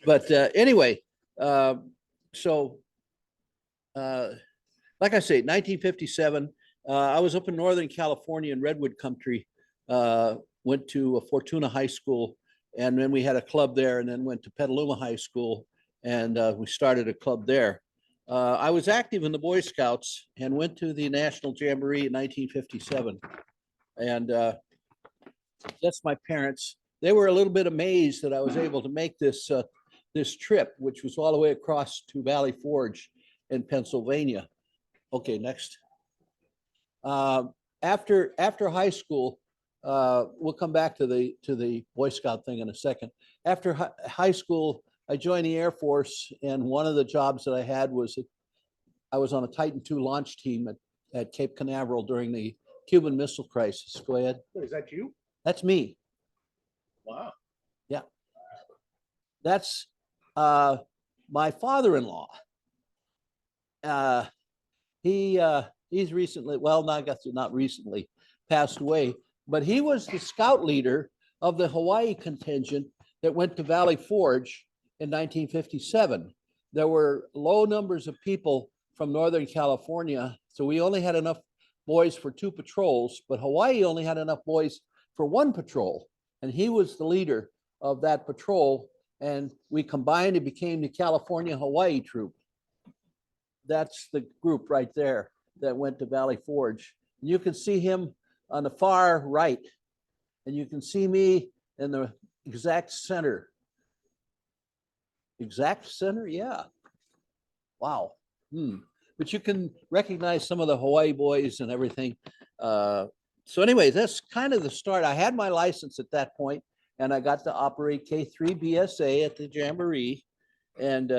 But anyway, So, like I say, 1957, I was up in Northern California in Redwood Country, went to Fortuna High School, and then we had a club there, and then went to Petaluma High School, and we started a club there. I was active in the Boy Scouts and went to the National Jamboree in 1957. And that's my parents. They were a little bit amazed that I was able to make this this trip, which was all the way across to Valley Forge in Pennsylvania. Okay, next. After high school, we'll come back to the Boy Scout thing in a second. After high school, I joined the Air Force, and one of the jobs that I had was I was on a Titan II launch team at Cape Canaveral during the Cuban Missile Crisis. Go ahead. Is that you? That's me. Wow. Yeah. That's my father-in-law. He's recently, well, I guess not recently, passed away, but he was the scout leader of the Hawaii contingent that went to Valley Forge in 1957. There were low numbers of people from Northern California, so we only had enough boys for 2 patrols, but Hawaii only had enough boys for 1 patrol, and he was the leader of that patrol, and we combined and became the California Hawaii Troop. That's the group right there that went to Valley Forge. You can see him on the far right, and you can see me in the exact center. Exact center, yeah. Wow. But you can recognize some of the Hawaii boys and everything. So anyway, that's kind of the start. I had my license at that point, and I got to operate K3 BSA at the Jamboree. And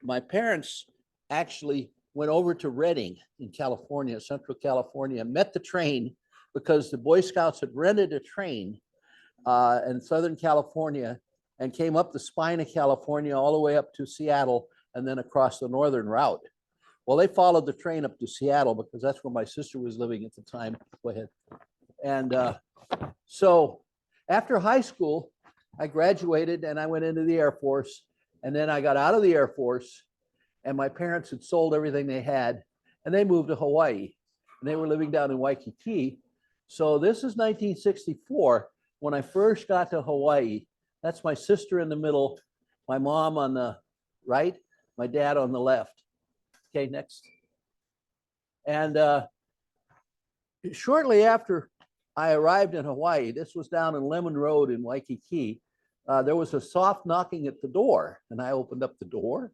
my parents actually went over to Redding in California, Central California, met the train because the Boy Scouts had rented a train in Southern California and came up the spine of California all the way up to Seattle and then across the northern route. Well, they followed the train up to Seattle because that's where my sister was living at the time. Go ahead. And so after high school, I graduated and I went into the Air Force. And then I got out of the Air Force, and my parents had sold everything they had, and they moved to Hawaii. And they were living down in Waikiki. So this is 1964 when I first got to Hawaii. That's my sister in the middle, my mom on the right, my dad on the left. Okay, next. And shortly after I arrived in Hawaii, this was down in Lemon Road in Waikiki, there was a soft knocking at the door, and I opened up the door,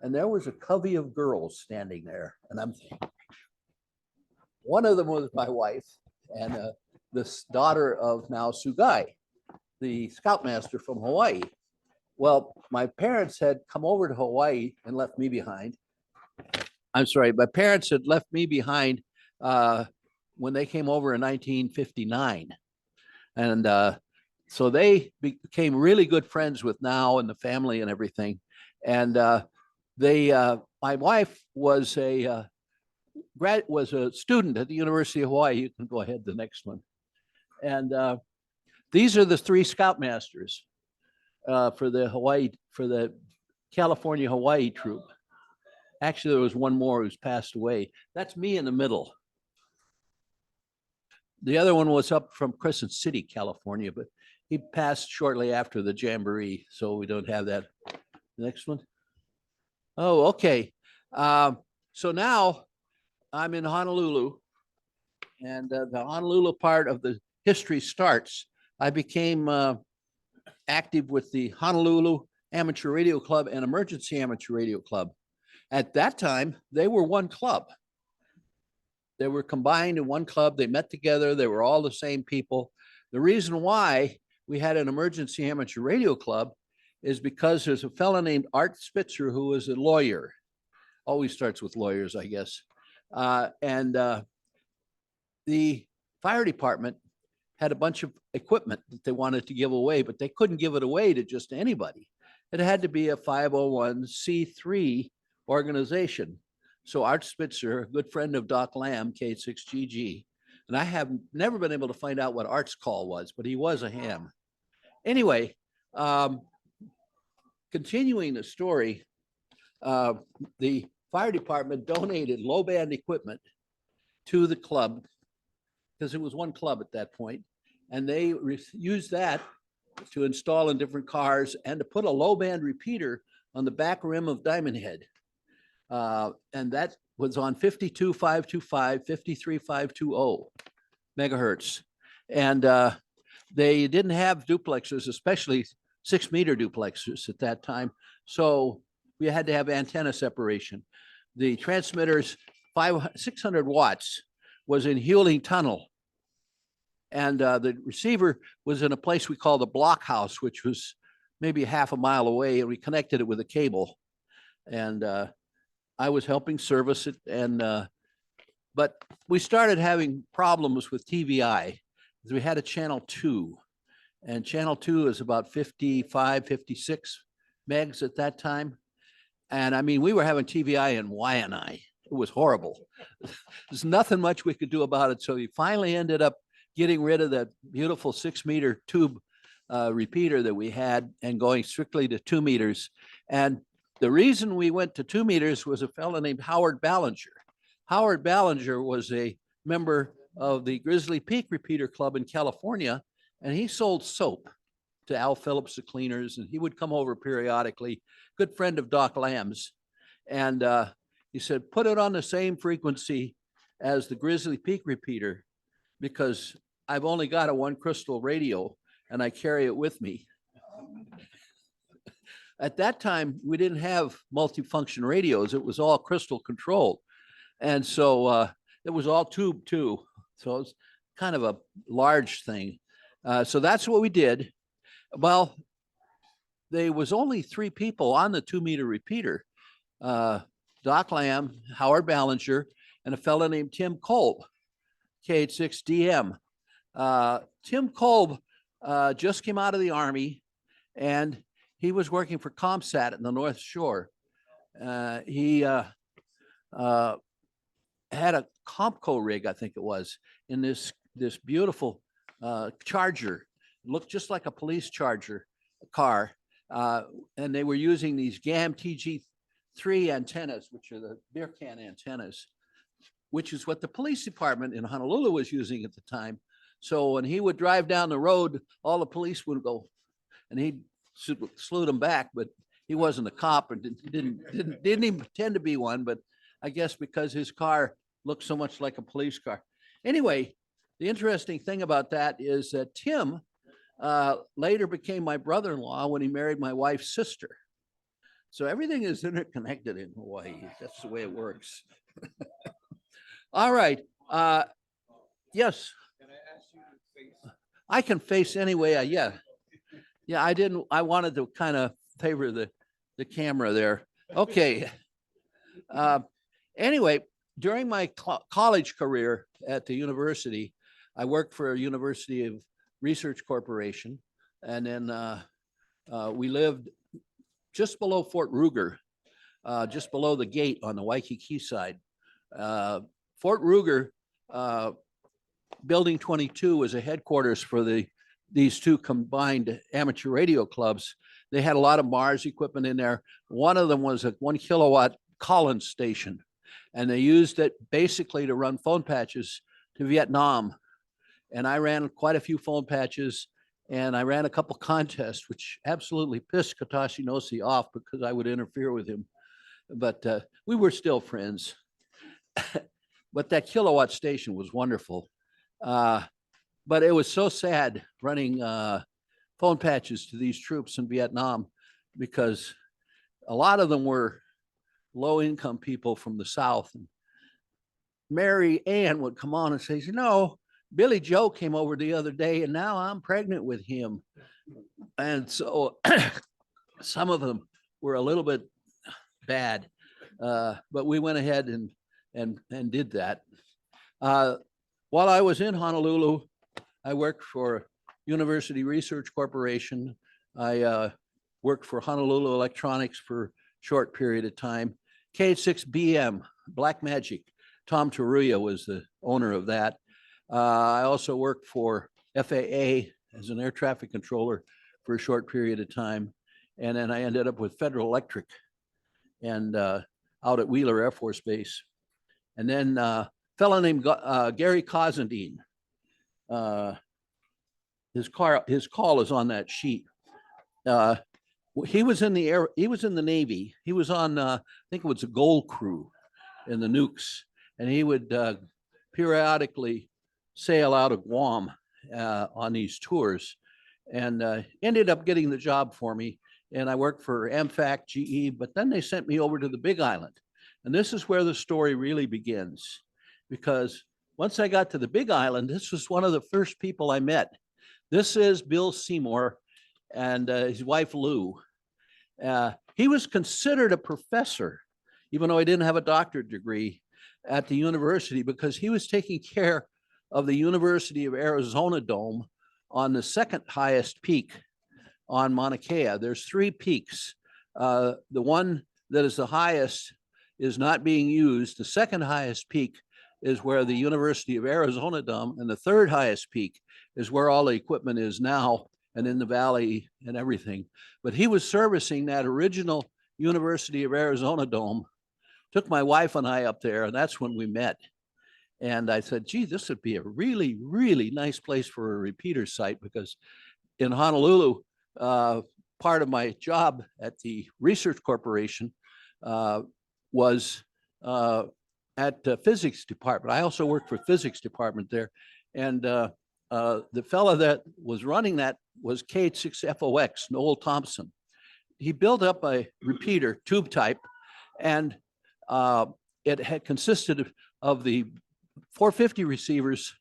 and there was a covey of girls standing there. And I'm thinking, one of them was my wife, and this daughter of now Sugai, the scoutmaster from Hawaii. Well, my parents had come over to Hawaii and left me behind. I'm sorry, my parents had left me behind when they came over in 1959. And so they became really good friends with Now and the family and everything. And my wife was a student at the University of Hawaii. You can go ahead, the next one. And these are the 3 scoutmasters for the California Hawaii Troop. Actually, there was one more who's passed away. That's me in the middle. The other one was up from Crescent City, California, but he passed shortly after the Jamboree, so we don't have that. Next one. Oh, okay. So now I'm in Honolulu, and the Honolulu part of the history starts. I became active with the Honolulu Amateur Radio Club and Emergency Amateur Radio Club. At that time, they were one club. They were combined in one club. They met together. They were all the same people. The reason why we had an Emergency Amateur Radio Club is because there's a fellow named Art Spitzer who was a lawyer. Always starts with lawyers, I guess. The fire department had a bunch of equipment that they wanted to give away, but they couldn't give it away to just anybody. It had to be a 501c3 organization. So Art Spitzer, a good friend of Doc Lamb, K6GG, and I have never been able to find out what Art's call was, but he was a ham. Anyway, continuing the story, the fire department donated low band equipment to the club because it was one club at that point, and they used that to install in different cars and to put a low band repeater on the back rim of Diamond Head. And that was on 52.525, 53.520 megahertz. And they didn't have duplexers, especially 6-meter duplexers at that time. So we had to have antenna separation. The transmitters, 600 watts, was in Hewling Tunnel. And the receiver was in a place we call the blockhouse, which was maybe half a mile away, and we connected it with a cable. And I was helping service it. And but we started having problems with TVI. We had a channel 2, and channel 2 is about 55, 56 megs at that time. And I mean, we were having TVI in Waianae. It was horrible. There's nothing much we could do about it. So we finally ended up getting rid of that beautiful 6-meter tube repeater that we had and going strictly to 2 meters. And the reason we went to 2 meters was a fellow named Howard Ballinger. Howard Ballinger was a member of the Grizzly Peak Repeater Club in California, and he sold soap to Al Phillips, the cleaners, and he would come over periodically, good friend of Doc Lamb's. And he said, put it on the same frequency as the Grizzly Peak Repeater, because I've only got a 1 crystal radio and I carry it with me. At that time, we didn't have multifunction radios. It was all crystal controlled. And so it was all tube too. So it was kind of a large thing. So that's what we did. Well, there was only 3 people on the 2-meter repeater. Doc Lamb, Howard Ballinger, and a fellow named Tim Kolb, KH6DM. Tim Kolb just came out of the Army, and he was working for ComSat in the North Shore. He had a Compco rig, I think it was, in this beautiful Charger. It looked just like a police Charger car. And they were using these GAM TG3 antennas, which are the beer can antennas, which is what the police department in Honolulu was using at the time. So when he would drive down the road, all the police would go, and he'd salute them back, but he wasn't a cop and didn't even pretend to be one. But I guess because his car looked so much like a police car. Anyway, the interesting thing about that is that Tim later became my brother-in-law when he married my wife's sister. So everything is interconnected in Hawaii. That's the way it works. All right. Yes. I can face anyway. Yeah. I wanted to kind of favor the camera there. Okay. Anyway, during my college career at the university, I worked for a University of Research Corporation. And then we lived just below Fort Ruger, just below the gate on the Waikiki side. Fort Ruger, Building 22 was a headquarters for these 2 combined amateur radio clubs. They had a lot of Mars equipment in there. One of them was a 1 kilowatt Collins station, and they used it basically to run phone patches to Vietnam. And I ran quite a few phone patches, and I ran a couple contests, which absolutely pissed Katashi Nosi off because I would interfere with him. But we were still friends. But that kilowatt station was wonderful. But it was so sad running phone patches to these troops in Vietnam, because a lot of them were low-income people from the South. And Mary Ann would come on and say, you know, Billy Joe came over the other day and now I'm pregnant with him. And so some of them were a little bit bad, but we went ahead and did that. While I was in Honolulu, I worked for University Research Corporation. I worked for Honolulu Electronics for a short period of time. KH6BM, Black Magic. Tom Taruya was the owner of that. I also worked for FAA as an air traffic controller for a short period of time. And then I ended up with Federal Electric. and out at Wheeler Air Force Base. And then a fellow named Gary Cosendine. His call is on that sheet. He was in the Navy. He was on, I think it was a Gold Crew in the nukes, and he would periodically sail out of Guam on these tours, and ended up getting the job for me. And I worked for AmFac, GE, but then they sent me over to the Big Island. And this is where the story really begins, because once I got to the Big Island, this was one of the first people I met. This is Bill Seymour and his wife, Lou. He was considered a professor, even though he didn't have a doctorate degree at the university, because he was taking care of the University of Arizona Dome on the second highest peak on Mauna Kea. There's 3 peaks. The one that is the highest is not being used. The second highest peak is where the University of Arizona Dome, and the third highest peak is where all the equipment is now and in the valley and everything. But he was servicing that original University of Arizona Dome, took my wife and I up there, and that's when we met. And I said, gee, this would be a really, really nice place for a repeater site, because in Honolulu, part of my job at the Research Corporation was at the physics department. I also worked for physics department there. And the fellow that was running that was K86FOX, Noel Thompson. He built up a repeater, tube type, and it had consisted of the 450 receivers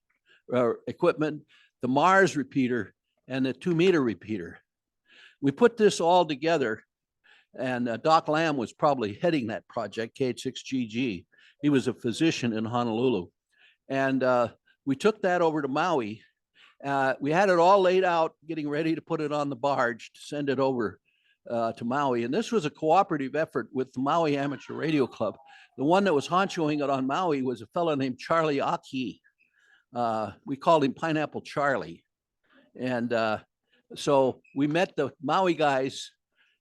equipment, the Mars repeater, and the 2-meter repeater. We put this all together, and Doc Lamb was probably heading that project, KH6GG. He was a physician in Honolulu. And we took that over to Maui. We had it all laid out, getting ready to put it on the barge to send it over to Maui. And this was a cooperative effort with the Maui Amateur Radio Club. The one that was honchoing it on Maui was a fellow named Charlie Aki. We called him Pineapple Charlie. And so we met the Maui guys,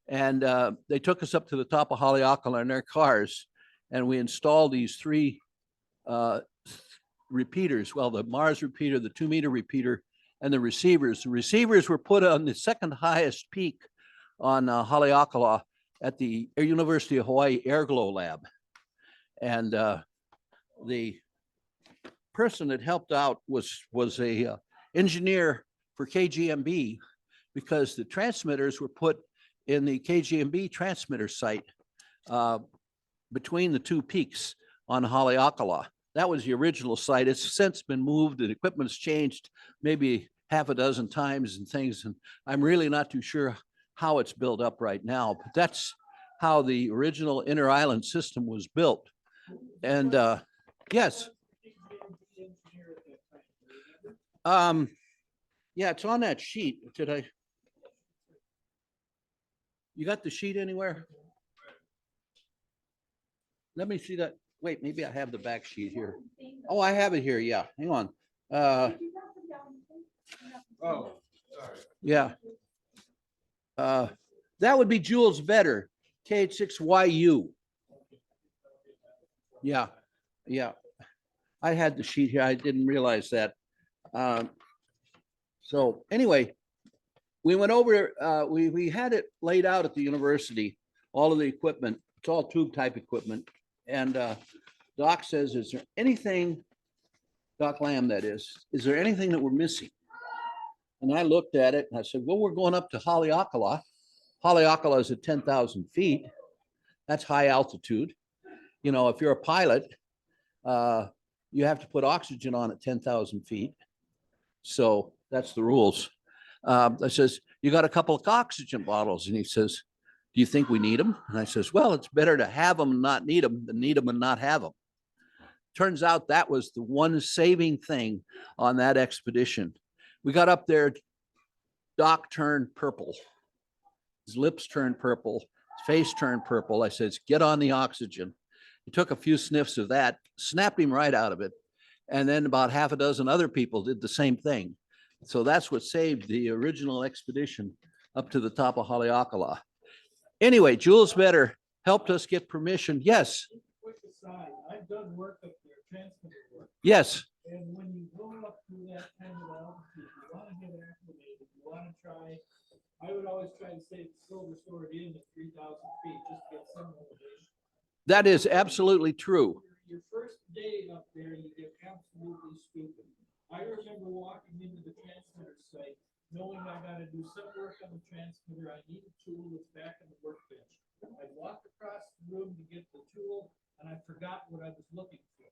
and they took us up to the top of Haleakala in their cars, and we installed these 3 repeaters. Well, the Mars repeater, the 2-meter repeater, and the receivers. The receivers were put on the second highest peak on Haleakala at the University of Hawaii Airglow Lab. And the person that helped out was a engineer for KGMB, because the transmitters were put in the KGMB transmitter site between the 2 peaks on Haleakala. That was the original site. It's since been moved, and equipment's changed maybe half a dozen times and things. And I'm really not too sure how it's built up right now, but that's how the original inter-island system was built. And yes. Yeah, it's on that sheet. You got the sheet anywhere? Let me see that. Wait, maybe I have the back sheet here. Oh, I have it here. Yeah, hang on. Oh, sorry. Yeah. That would be Jules Vetter, KH6YU. Yeah, yeah. I had the sheet here. I didn't realize that. So anyway, we went over, we had it laid out at the university, all of the equipment. It's all tube type equipment. And Doc says, is there anything, Doc Lamb that is there anything that we're missing? And I looked at it and I said, well, we're going up to Haleakala. Haleakala is at 10,000 feet. That's high altitude. You know, if you're a pilot, you have to put oxygen on at 10,000 feet. So that's the rules. I says, you got a couple of oxygen bottles. And he says, do you think we need them? And I says, well, it's better to have them and not need them than need them and not have them. Turns out that was the one saving thing on that expedition. We got up there, Doc turned purple. His lips turned purple, his face turned purple. I says, get on the oxygen. He took a few sniffs of that, snapped him right out of it. And then about half a dozen other people did the same thing. So that's what saved the original expedition up to the top of Haleakala. Anyway, Jules Vetter helped us get permission. Yes, Quick aside, I've done work up there, transmitter work. yes. And when you go up to that kind of altitude, you want to get acclimated, you want to try, I would always try to stay silver stored in at 3,000 feet, just to get some elevation. That is absolutely true. Your first day up there, you get absolutely stupid. I remember walking into the transmitter site, knowing I gotta do some work on the transmitter, I need a tool that's back in the workbench. I walked across the room to get the tool, and I forgot what I was looking for.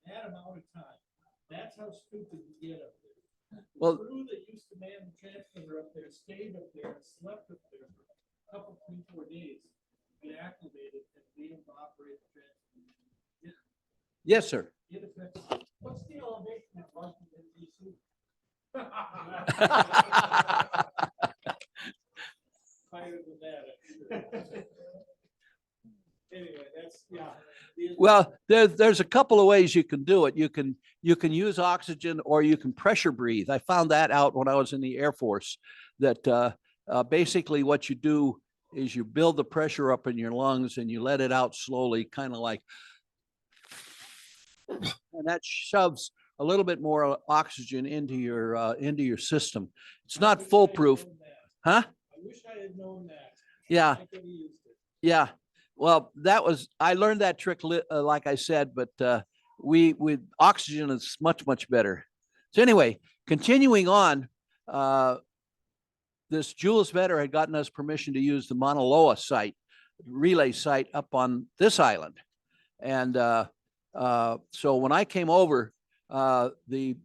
In that amount of time, that's how stupid you get up there. Well- The crew that used to man the transmitter up there stayed up there and slept up there for a couple, 3, 4 days, get acclimated and be able to operate the transmitter. Yes, sir. What's the elevation at Washington DC? Higher than that, I'm sure. Anyway, that's, yeah. Well, there's a couple of ways you can do it. You can use oxygen or you can pressure breathe. I found that out when I was in the Air Force, that basically what you do is you build the pressure up in your lungs and you let it out slowly, kind of like, and that shoves a little bit more oxygen into your system. It's not foolproof, huh? I wish I had known that. Yeah. I could have used it. Yeah. Well, I learned that trick, like I said, but we oxygen is much better. So anyway, continuing on, this Jules Vetter had gotten us permission to use the Mauna Loa site, relay site up on this island. And so when I came over, the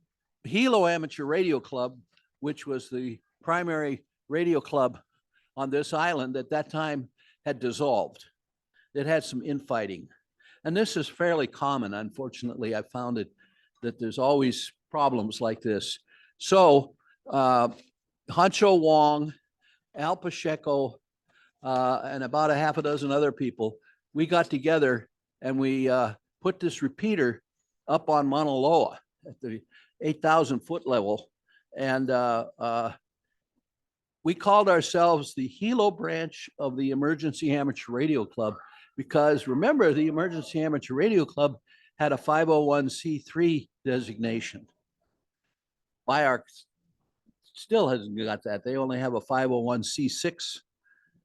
Hilo Amateur Radio Club, which was the primary radio club on this island at that time, had dissolved. It had some infighting. And this is fairly common. Unfortunately, I found it that there's always problems like this. So Hancho Wong, Al Pacheco, and about a half a dozen other people, we got together and we put this repeater up on Mauna Loa at the 8,000 foot level. And we called ourselves the Hilo branch of the Emergency Amateur Radio Club, because remember, the Emergency Amateur Radio Club had a 501c3 designation. BIARC still hasn't got that. They only have a 501c6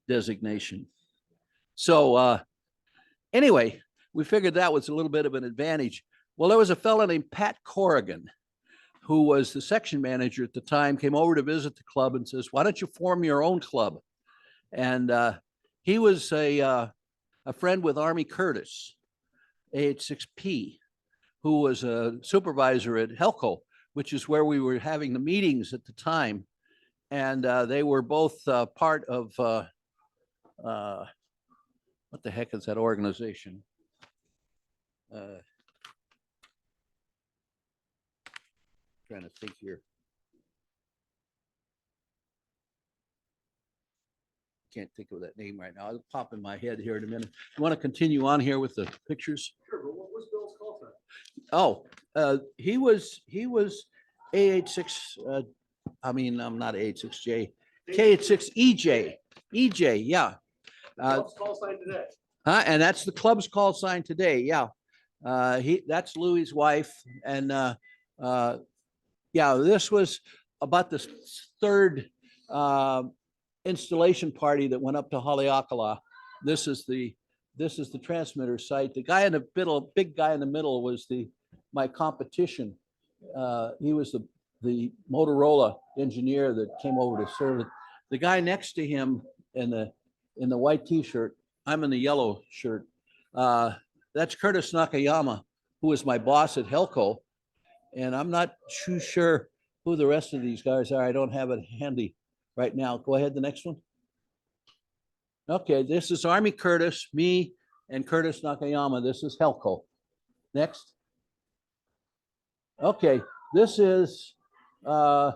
designation. So anyway, we figured that was a little bit of an advantage. Well, there was a fellow named Pat Corrigan, who was the section manager at the time, came over to visit the club and says, why don't you form your own club? And he was a friend with Army Curtis, AH6P, who was a supervisor at Helco, which is where we were having the meetings at the time. And they were both part of, what the heck is that organization? Trying to think here. Can't think of that name right now. It'll pop in my head here in a minute. You want to continue on here with the pictures? Sure, but what was Bill's call sign? Oh, he was AH6. I'm not AH6J. KH6EJ. EJ, yeah. Bill's call sign today. And that's the club's call sign today. Yeah. That's Louis's wife. And yeah, this was about the third installation party that went up to Haleakala. This is the transmitter site. The guy in the middle, big guy in the middle, was my competition. He was the Motorola engineer that came over to serve it. The guy next to him in the white T-shirt, I'm in the yellow shirt. That's Curtis Nakayama, who was my boss at Helco. And I'm not too sure who the rest of these guys are. I don't have it handy right now. Go ahead, the next one. Okay, this is Army Curtis, me, and Curtis Nakayama. This is Helco. Next. Okay, this is, I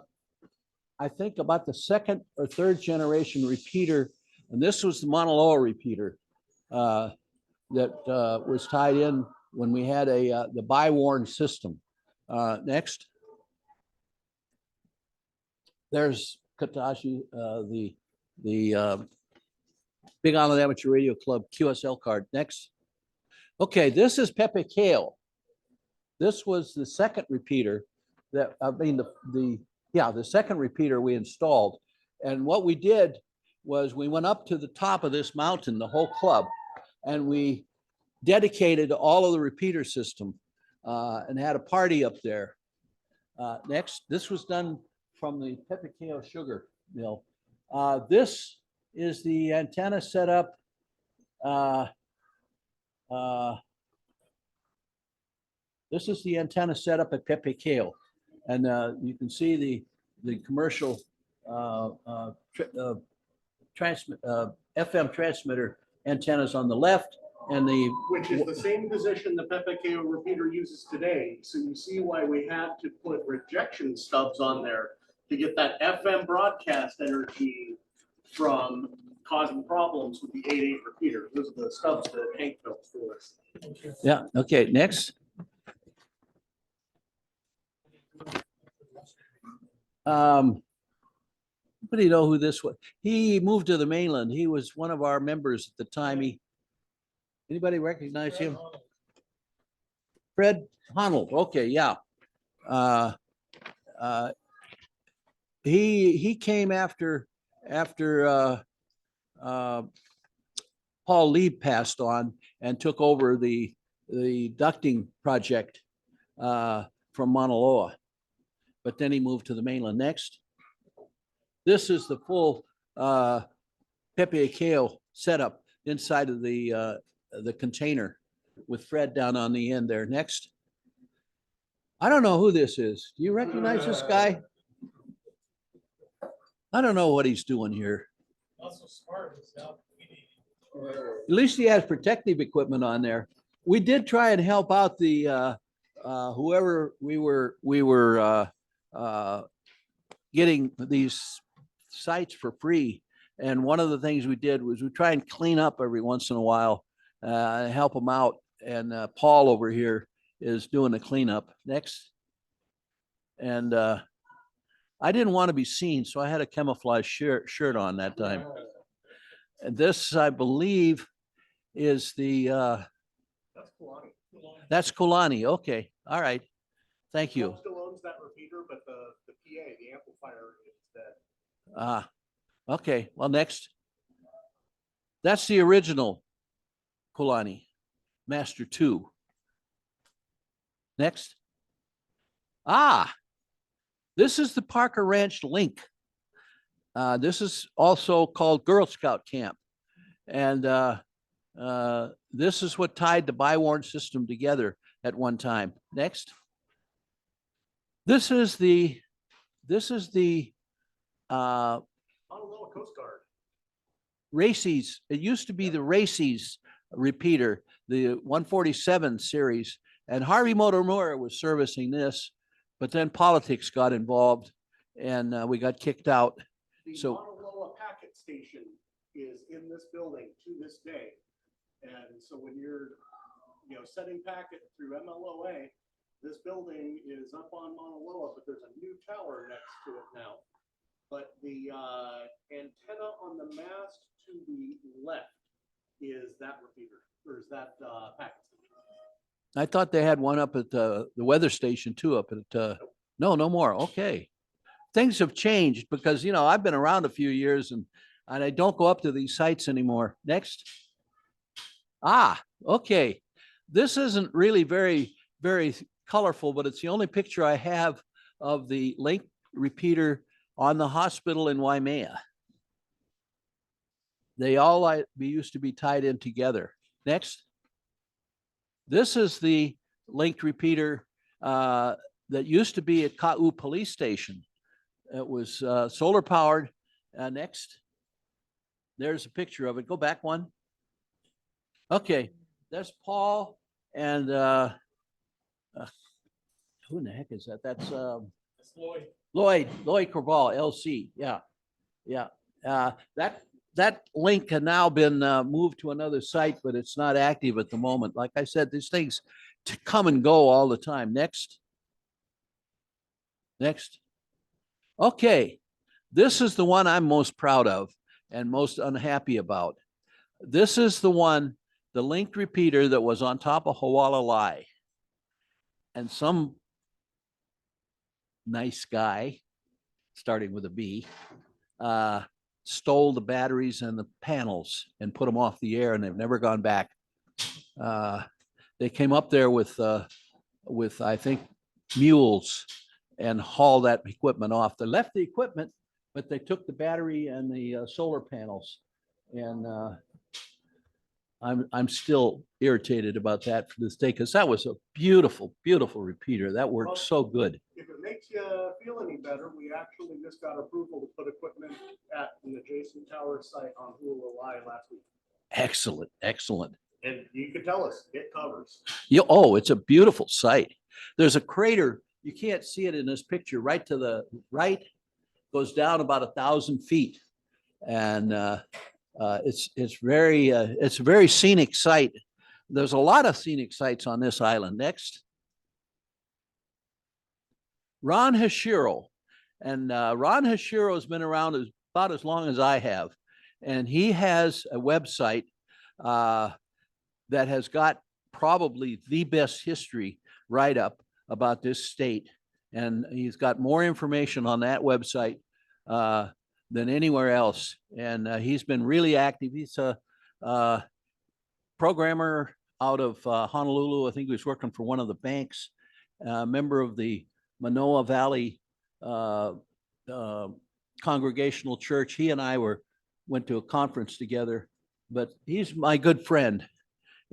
think, about the second or third generation repeater. And this was the Mauna Loa repeater that was tied in when we had the bi-warn system. Next. There's Katashi, the Big Island Amateur Radio Club QSL card. Next. Okay, this is Pepe Kale. This was the second repeater that, I mean, the second repeater we installed. And what we did was we went up to the top of this mountain, the whole club, and we dedicated all of the repeater system and had a party up there. Next, this was done from the Pepe Kale sugar mill. This is the antenna setup. This is the antenna setup at Pepe Kale. And you can see the commercial FM transmitter antennas on the left, and Which is the same position the Pepe Kale repeater uses today. So you see why we had to put rejection stubs on there to get that FM broadcast energy from causing problems with the 8.8 repeater. Those are the stubs that Hank built for us. Yeah, okay, next. Anybody know who this was? He moved to the mainland. He was one of our members at the time. Anybody recognize him? Fred Honnold. Okay, yeah. He came after Paul Lieb passed on and took over the ducting project from Mauna Loa. But then he moved to the mainland. Next. This is the full Pepe Kale setup inside of the container with Fred down on the end there. Next. I don't know who this is. Do you recognize this guy? I don't know what he's doing here. At least he has protective equipment on there. We did try and help out the whoever we were getting these sites for free. And one of the things we did was we try and clean up every once in a while, help them out. And Paul over here is doing the cleanup. Next. And I didn't want to be seen, so I had a camouflage shirt on that time. And this, I believe, is the that's Kulani. Okay, all right. Thank you. Still owns that repeater, but the PA, the amplifier is dead. Okay. Well, next. That's the original Kulani, Master 2. Next. This is the Parker Ranch Link. This is also called Girl Scout Camp. And this is what tied the Bywarn system together at one time. Next. This is the Honolulu Coast Guard. Racy's. It used to be the Racy's repeater, the 147 series. And Harvey Motomura was servicing this, but then politics got involved and we got kicked out. The So Mauna packet station is in this building to this day. And so when you're, sending packet through MLOA, this building is up on Mauna Loa, but there's a new tower next to it now. But the antenna on the mast to the left is that repeater, or is that packet station? I thought they had one up at the weather station too, up at, no more. Okay. Things have changed because, I've been around a few years and I don't go up to these sites anymore. Next. Okay. This isn't really very, very colorful, but it's the only picture I have of the link repeater on the hospital in Waimea. They all used to be tied in together. Next. This is the linked repeater that used to be at Ka'u Police Station. It was solar powered. Next. There's a picture of it. Go back one. Okay. There's Paul and who in the heck is that? That's Lloyd Corball, LC. Yeah. That link had now been moved to another site, but it's not active at the moment. Like I said, these things come and go all the time. Next. Okay. This is the one I'm most proud of and most unhappy about. This is the one, the linked repeater that was on top of Hualalai. And some nice guy, starting with a B, stole the batteries and the panels and put them off the air, and they've never gone back. They came up there with I think mules and hauled that equipment off. They left the equipment, but they took the battery and the solar panels. And I'm still irritated about that for this day, because that was a beautiful, beautiful repeater. That worked so good. If it makes you feel any better, we actually just got approval to put equipment at an adjacent tower site on Hilo Live last week. Excellent, excellent. And you could tell us, it covers. Yeah, oh, it's a beautiful site. There's a crater. You can't see it in this picture. Right to the right, goes down about 1,000 feet, and it's a very scenic site. There's a lot of scenic sites on this island. Next, Ron Hashiro, and Ron Hashiro has been around about as long as I have, and he has a website that has got probably the best history write-up about this state. And he's got more information on that website than anywhere else. And he's been really active. He's a programmer out of Honolulu. I think he was working for one of the banks, member of the Manoa Valley Congregational Church. He and I went to a conference together, but he's my good friend.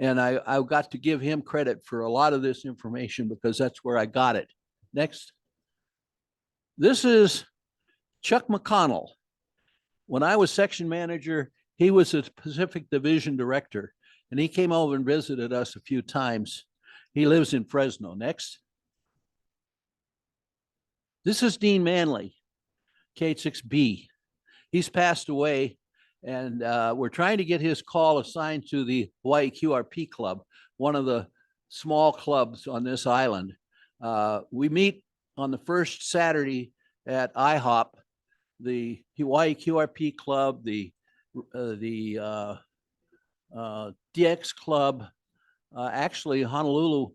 And I got to give him credit for a lot of this information because that's where I got it. Next. This is Chuck McConnell. When I was section manager, he was a Pacific Division director, and he came over and visited us a few times. He lives in Fresno. Next. This is Dean Manley, K6B. He's passed away. And we're trying to get his call assigned to the Hawaii QRP Club, one of the small clubs on this island. We meet on the first Saturday at IHOP, the Hawaii QRP Club, the DX Club, actually Honolulu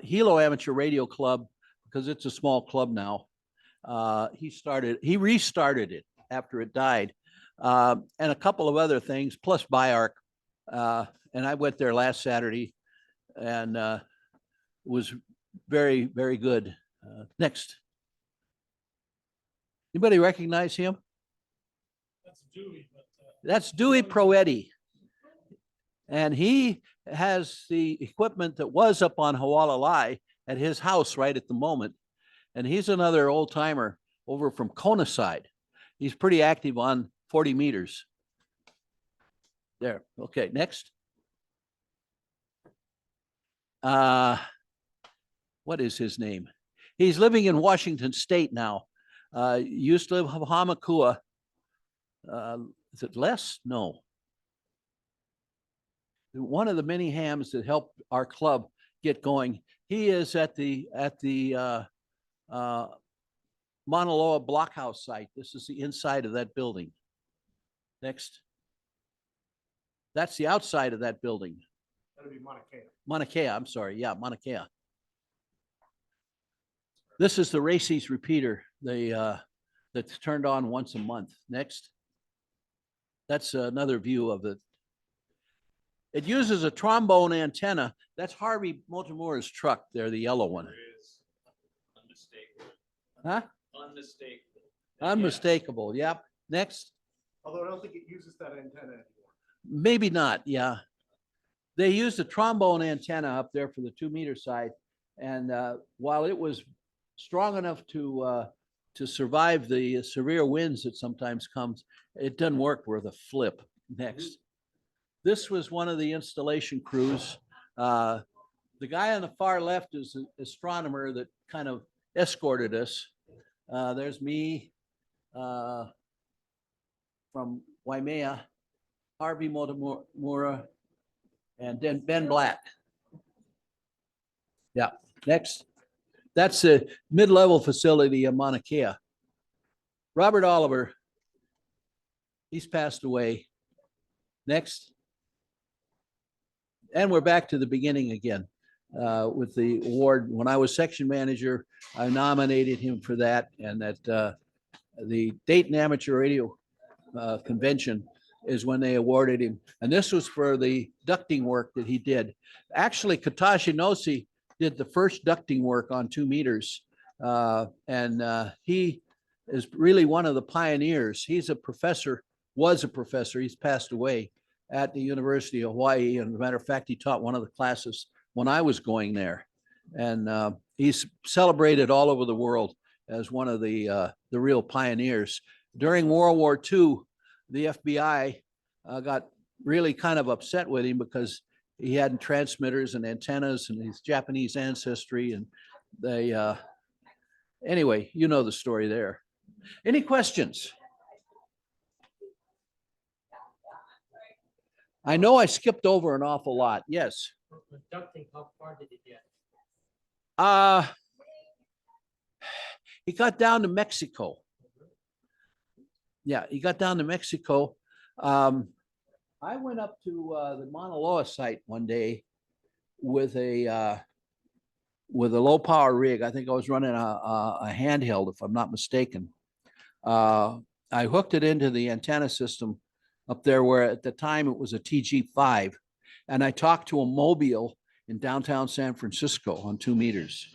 Hilo Amateur Radio Club, because it's a small club now. He restarted it after it died. And a couple of other things, plus BIARC. And I went there last Saturday and was very, very good. Next. Anybody recognize him? That's Dewey. That's Dewey Proetti. And he has the equipment that was up on Hualalai at his house right at the moment. And he's another old timer over from Kona side. He's pretty active on 40 meters. There. Okay, next. What is his name? He's living in Washington State now. Used to live in Hamakua. Is it Les? No. One of the many hams that helped our club get going. He is at the Mauna Loa Blockhouse site. This is the inside of that building. Next. That's the outside of that building. That'd be Mauna Kea. Mauna Kea, I'm sorry. Yeah, Mauna Kea. This is the Races repeater, that's turned on once a month. Next. That's another view of it. It uses a trombone antenna. That's Harvey Motomura's truck there, the yellow one. Unmistakable. Huh? Unmistakable. Unmistakable. Yep. Next. Although I don't think it uses that antenna anymore. Maybe not. Yeah. They used a trombone antenna up there for the 2 meter side. And while it was strong enough to survive the severe winds that sometimes comes, it doesn't work worth a flip. Next. This was one of the installation crews. The guy on the far left is an astronomer that kind of escorted us. There's me from Waimea, Harvey Motomura, and then Ben Black. Yeah, next. That's a mid-level facility in Mauna Kea. Robert Oliver, he's passed away. Next. And we're back to the beginning again with the award. When I was section manager, I nominated him for that, and that the Dayton Amateur Radio Convention is when they awarded him. And this was for the ducting work that he did. Actually, Katashi Nosi did the first ducting work on 2 meters. And he is really one of the pioneers. He's a professor, was a professor. He's passed away at the University of Hawaii. And as a matter of fact, he taught one of the classes when I was going there. And he's celebrated all over the world as one of the real pioneers. During World War II, the FBI got really kind of upset with him because he had transmitters and antennas and his Japanese ancestry. And they, anyway, you know the story there. Any questions? I know I skipped over an awful lot. Yes. Ducting, how far did it get? He got down to Mexico. Yeah, he got down to Mexico. I went up to the Mauna Loa site one day with a low power rig. I think I was running a handheld, if I'm not mistaken. I hooked it into the antenna system up there, where at the time it was a TG5, and I talked to a mobile in downtown San Francisco on 2 meters.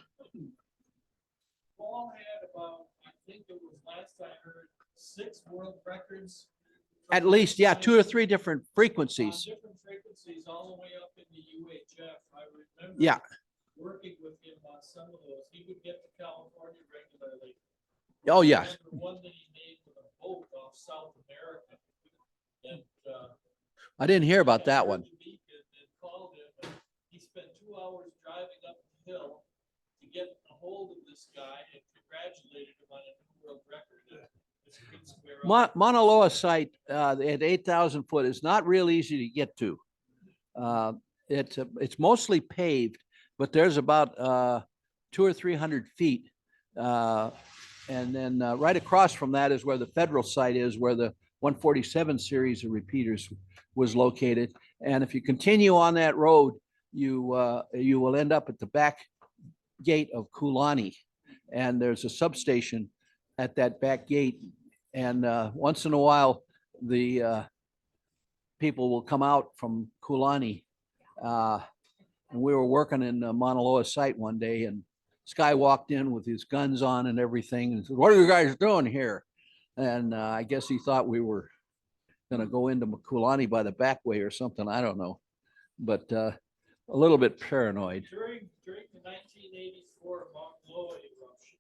Paul had about, I think it was last I heard, 6 world records. At least, yeah, 2 or 3 different frequencies. Different frequencies all the way up in the UHF. I remember Yeah. working with him on some of those. He would get to California regularly. Oh, I yeah. remember one that he made with a boat off South America. And, I didn't hear about that one. called him, and he spent 2 hours driving up the hill to get a hold of this guy and congratulated him on a new world record. It's a good square up. Mauna Loa site at 8,000 foot is not real easy to get to. It's mostly paved, but there's about 200 or 300 feet. And then right across from that is where the federal site is, where the 147 series of repeaters was located. And if you continue on that road, you will end up at the back gate of Kulani. And there's a substation at that back gate. And once in a while, the people will come out from Kulani. And we were working in the Mauna Loa site one day, and this guy walked in with his guns on and everything and said, "What are you guys doing here?" And I guess he thought we were going to go into Kulani by the back way or something. I don't know, but a little bit paranoid. During the 1984 Mauna Loa eruption,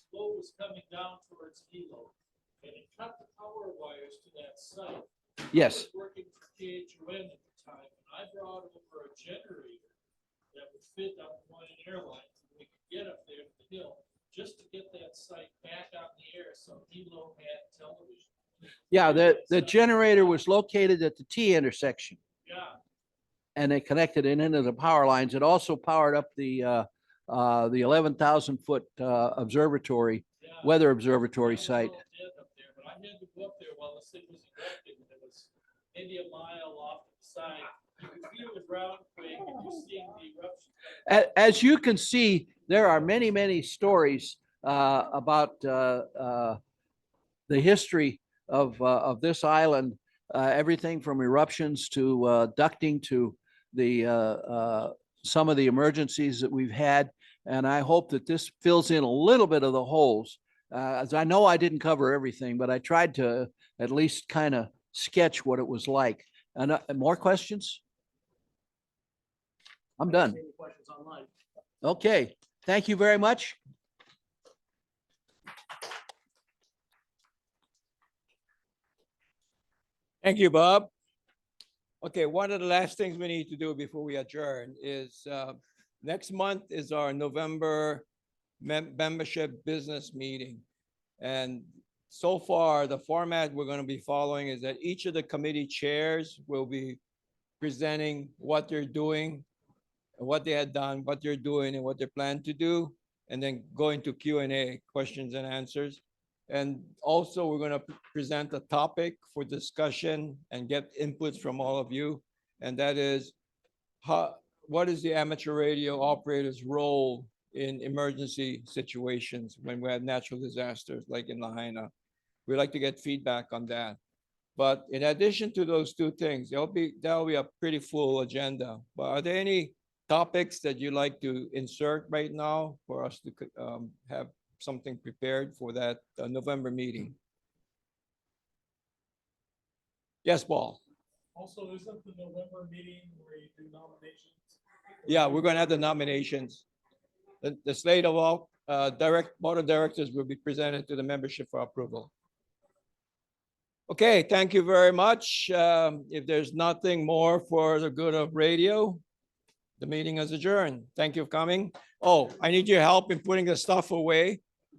flow was coming down towards Hilo, and it cut the power wires to that site. Yes. I was working for KHON at the time, and I brought over a generator that would fit on Hawaiian Airlines, and we could get up there to the hill just to get that site back on the air so Hilo had television. Yeah, the generator was located at the T intersection. Yeah. And they connected it into the power lines. It also powered up the 11,000 foot observatory, weather observatory site. But I had to go up there while the thing was erupting, and it was maybe a mile off to the side. You could feel the ground quake, and you're seeing the eruption. As you can see, there are many, many stories about the history of this island, everything from eruptions to ducting to the some of the emergencies that we've had. And I hope that this fills in a little bit of the holes. As I know I didn't cover everything, but I tried to at least kind of sketch what it was like. And more questions? I'm done. Any questions online? Okay, thank you very much. Thank you, Bob. Okay, one of the last things we need to do before we adjourn is next month is our November membership business meeting. And so far, the format we're going to be following is that each of the committee chairs will be presenting what they're doing, what they had done, what they're doing, and what they plan to do, and then go into Q&A, questions and answers. And also, we're going to present a topic for discussion and get inputs from all of you. And that is what is the amateur radio operator's role in emergency situations when we have natural disasters like in Lahaina? We'd like to get feedback on that. But in addition to those two things, that'll be a pretty full agenda. But are there any topics that you'd like to insert right now for us to have something prepared for that November meeting? Yes, Paul. Also, isn't the November meeting where you do nominations? Yeah, we're going to have the nominations. The slate of all board of directors will be presented to the membership for approval. Okay, thank you very much. If there's nothing more for the good of radio, the meeting is adjourned. Thank you for coming. Oh, I need your help in putting the stuff away.